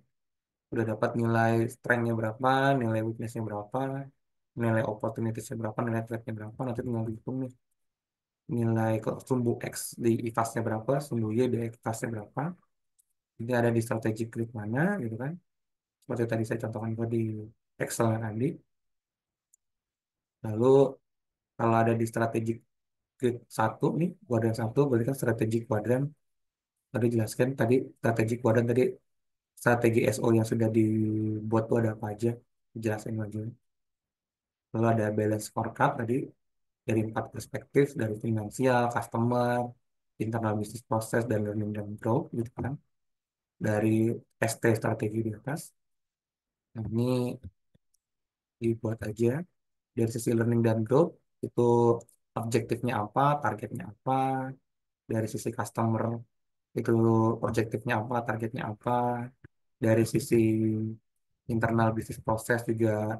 udah dapat nilai strength-nya berapa, nilai weakness-nya berapa, nilai opportunity-nya berapa, nilai threat-nya berapa, nanti tinggal dihitung nih nilai sumbu X di IFAS-nya berapa, sumbu Y di IFAS-nya berapa. Ini ada di strategic grid mana gitu kan. Seperti tadi saya contohkan di Excel tadi. Lalu kalau ada di strategic grid satu nih, kuadran satu, berarti kan strategic kuadran. Tadi jelaskan tadi strategic kuadran tadi strategi SO yang sudah dibuat itu ada apa aja. Jelasin lagi. Lalu ada balance scorecard tadi dari 4 perspektif, dari finansial, customer, internal business process, dan learning dan growth gitu kan. Dari ST strategi di atas. Nah, ini dibuat aja dari sisi learning dan growth itu objektifnya apa, targetnya apa, dari sisi customer itu objektifnya apa, targetnya apa, dari sisi internal business process juga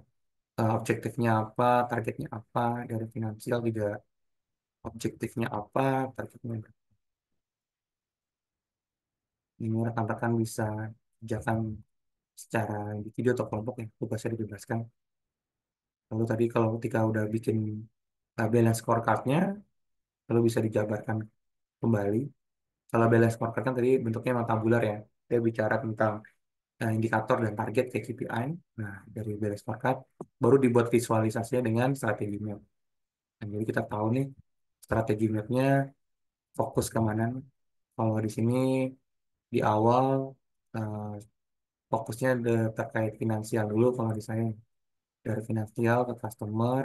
objektifnya apa, targetnya apa, dari finansial juga objektifnya apa, targetnya berapa. Ini rekan-rekan bisa kerjakan secara individu atau kelompok ya, tugasnya dibebaskan. Lalu tadi kalau ketika udah bikin balance scorecard-nya, lalu bisa dijabarkan kembali. Kalau balance scorecard kan tadi bentuknya memang tabular ya. Dia bicara tentang indikator dan target kayak KPI. Nah, dari balance scorecard baru dibuat visualisasinya dengan strategi map. Nah, jadi kita tahu nih strategi mapnya fokus kemana. Kalau di sini di awal eh, fokusnya terkait finansial dulu kalau di saya. Dari finansial ke customer,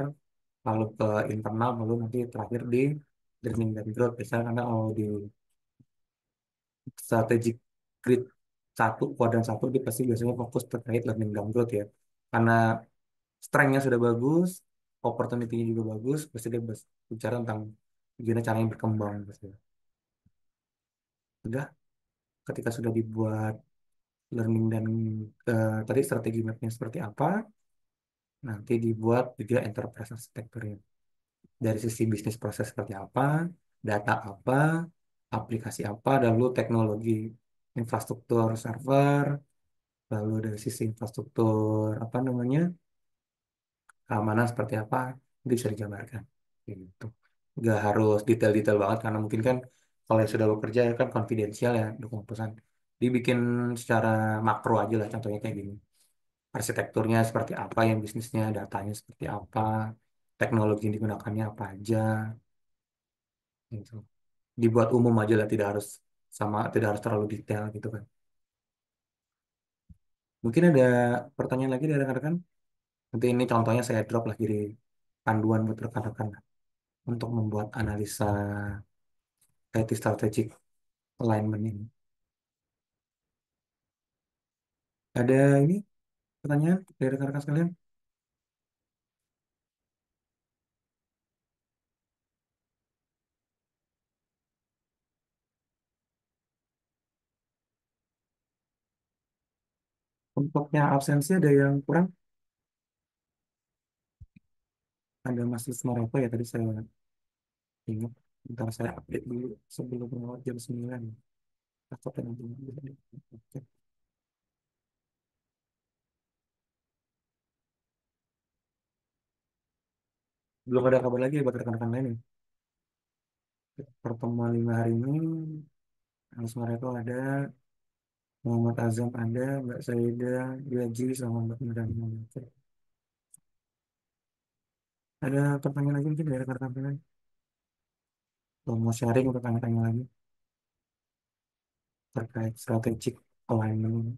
lalu ke internal, lalu nanti terakhir di learning dan growth. Misalnya karena kalau di strategic grid satu, kuadran satu, dia pasti biasanya fokus terkait learning dan growth ya. Karena strength-nya sudah bagus, opportunity-nya juga bagus, pasti dia bicara tentang gimana caranya berkembang. Pasti. Sudah, ketika sudah dibuat learning dan tadi strategi mapnya seperti apa, nanti dibuat juga enterprise architecture-nya. Dari sisi bisnis proses seperti apa, data apa, aplikasi apa, lalu teknologi infrastruktur server, lalu dari sisi infrastruktur apa namanya, keamanan seperti apa, itu bisa dijabarkan. Gitu. Nggak harus detail-detail banget karena mungkin kan kalau yang sudah bekerja kan konfidensial ya dokumen perusahaan. Dibikin secara makro aja lah, contohnya kayak gini. Arsitekturnya seperti apa, yang bisnisnya, datanya seperti apa, teknologi yang digunakannya apa aja, gitu. Dibuat umum aja lah, tidak harus terlalu detail gitu kan. Mungkin ada pertanyaan lagi dari rekan-rekan. Nanti ini contohnya saya drop lagi di panduan buat rekan-rekan untuk membuat analisa IT strategic alignment ini. Ada ini pertanyaan dari rekan-rekan sekalian? Untuknya absensi ada yang kurang? Ada masih Marepo ya, tadi saya ingat. Bentar saya update dulu sebelum lewat jam 9. Takutnya nanti bisa di- Belum ada kabar lagi buat rekan-rekan lain. Pertemuan 5 hari ini, Mas Marepo ada, Muhammad Azam ada, Mbak Saida, Gaji, sama Mbak Nurani. Ada pertanyaan lagi mungkin dari rekan-rekan lain? Kalau mau sharing untuk tanya-tanya lagi terkait strategic alignment.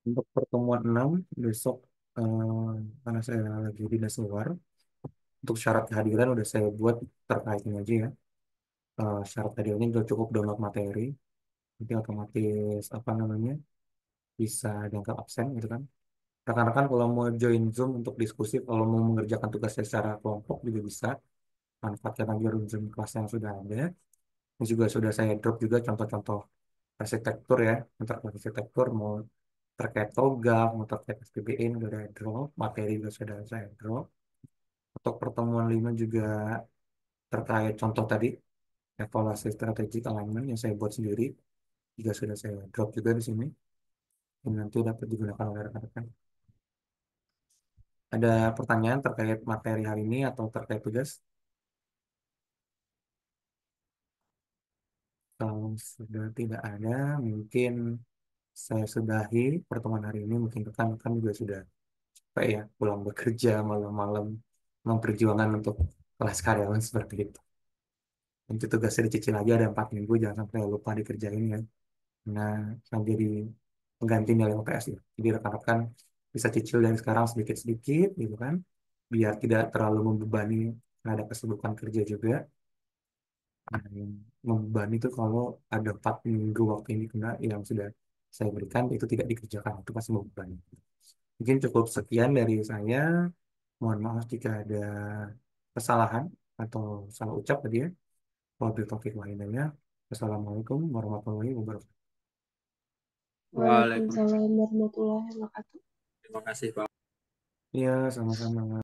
Untuk pertemuan 6 besok, eh, karena saya lagi di luar, untuk syarat kehadiran udah saya buat terkait ini aja ya. Syarat kehadirannya udah cukup download materi, nanti otomatis apa namanya bisa dianggap absen gitu kan. Rekan-rekan kalau mau join Zoom untuk diskusi, kalau mau mengerjakan tugasnya secara kelompok juga bisa manfaatkan lagi room Zoom kelas yang sudah ada. Ini juga sudah saya drop juga contoh-contoh arsitektur ya, untuk arsitektur mau terkait TOGAF, mau terkait SPBN udah saya drop, materi juga sudah saya drop. Untuk pertemuan 5 juga terkait contoh tadi, evaluasi strategic alignment yang saya buat sendiri, juga sudah saya drop juga di sini. Dan nanti dapat digunakan oleh rekan-rekan. Ada pertanyaan terkait materi hari ini atau terkait tugas? Kalau sudah tidak ada, mungkin saya sudahi pertemuan hari ini. Mungkin rekan-rekan juga sudah capek ya, pulang bekerja malam-malam, memperjuangkan untuk kelas karyawan seperti itu. Nanti tugasnya dicicil aja ada 4 minggu, jangan sampai lupa dikerjain ya. Nah, kan jadi pengganti nilai UTS ya. Jadi rekan-rekan bisa cicil dari sekarang sedikit-sedikit gitu kan, biar tidak terlalu membebani karena ada kesibukan kerja juga. Nah, yang membebani itu kalau ada 4 minggu waktu ini kena yang sudah saya berikan itu tidak dikerjakan, itu pasti membebani. Mungkin cukup sekian dari saya. Mohon maaf jika ada kesalahan atau salah ucap tadi ya. Wabil taufiq walhidayah. Wassalamualaikum warahmatullahi wabarakatuh. Waalaikumsalam. Waalaikumsalam warahmatullahi wabarakatuh. Terima kasih, Pak. Iya, sama-sama.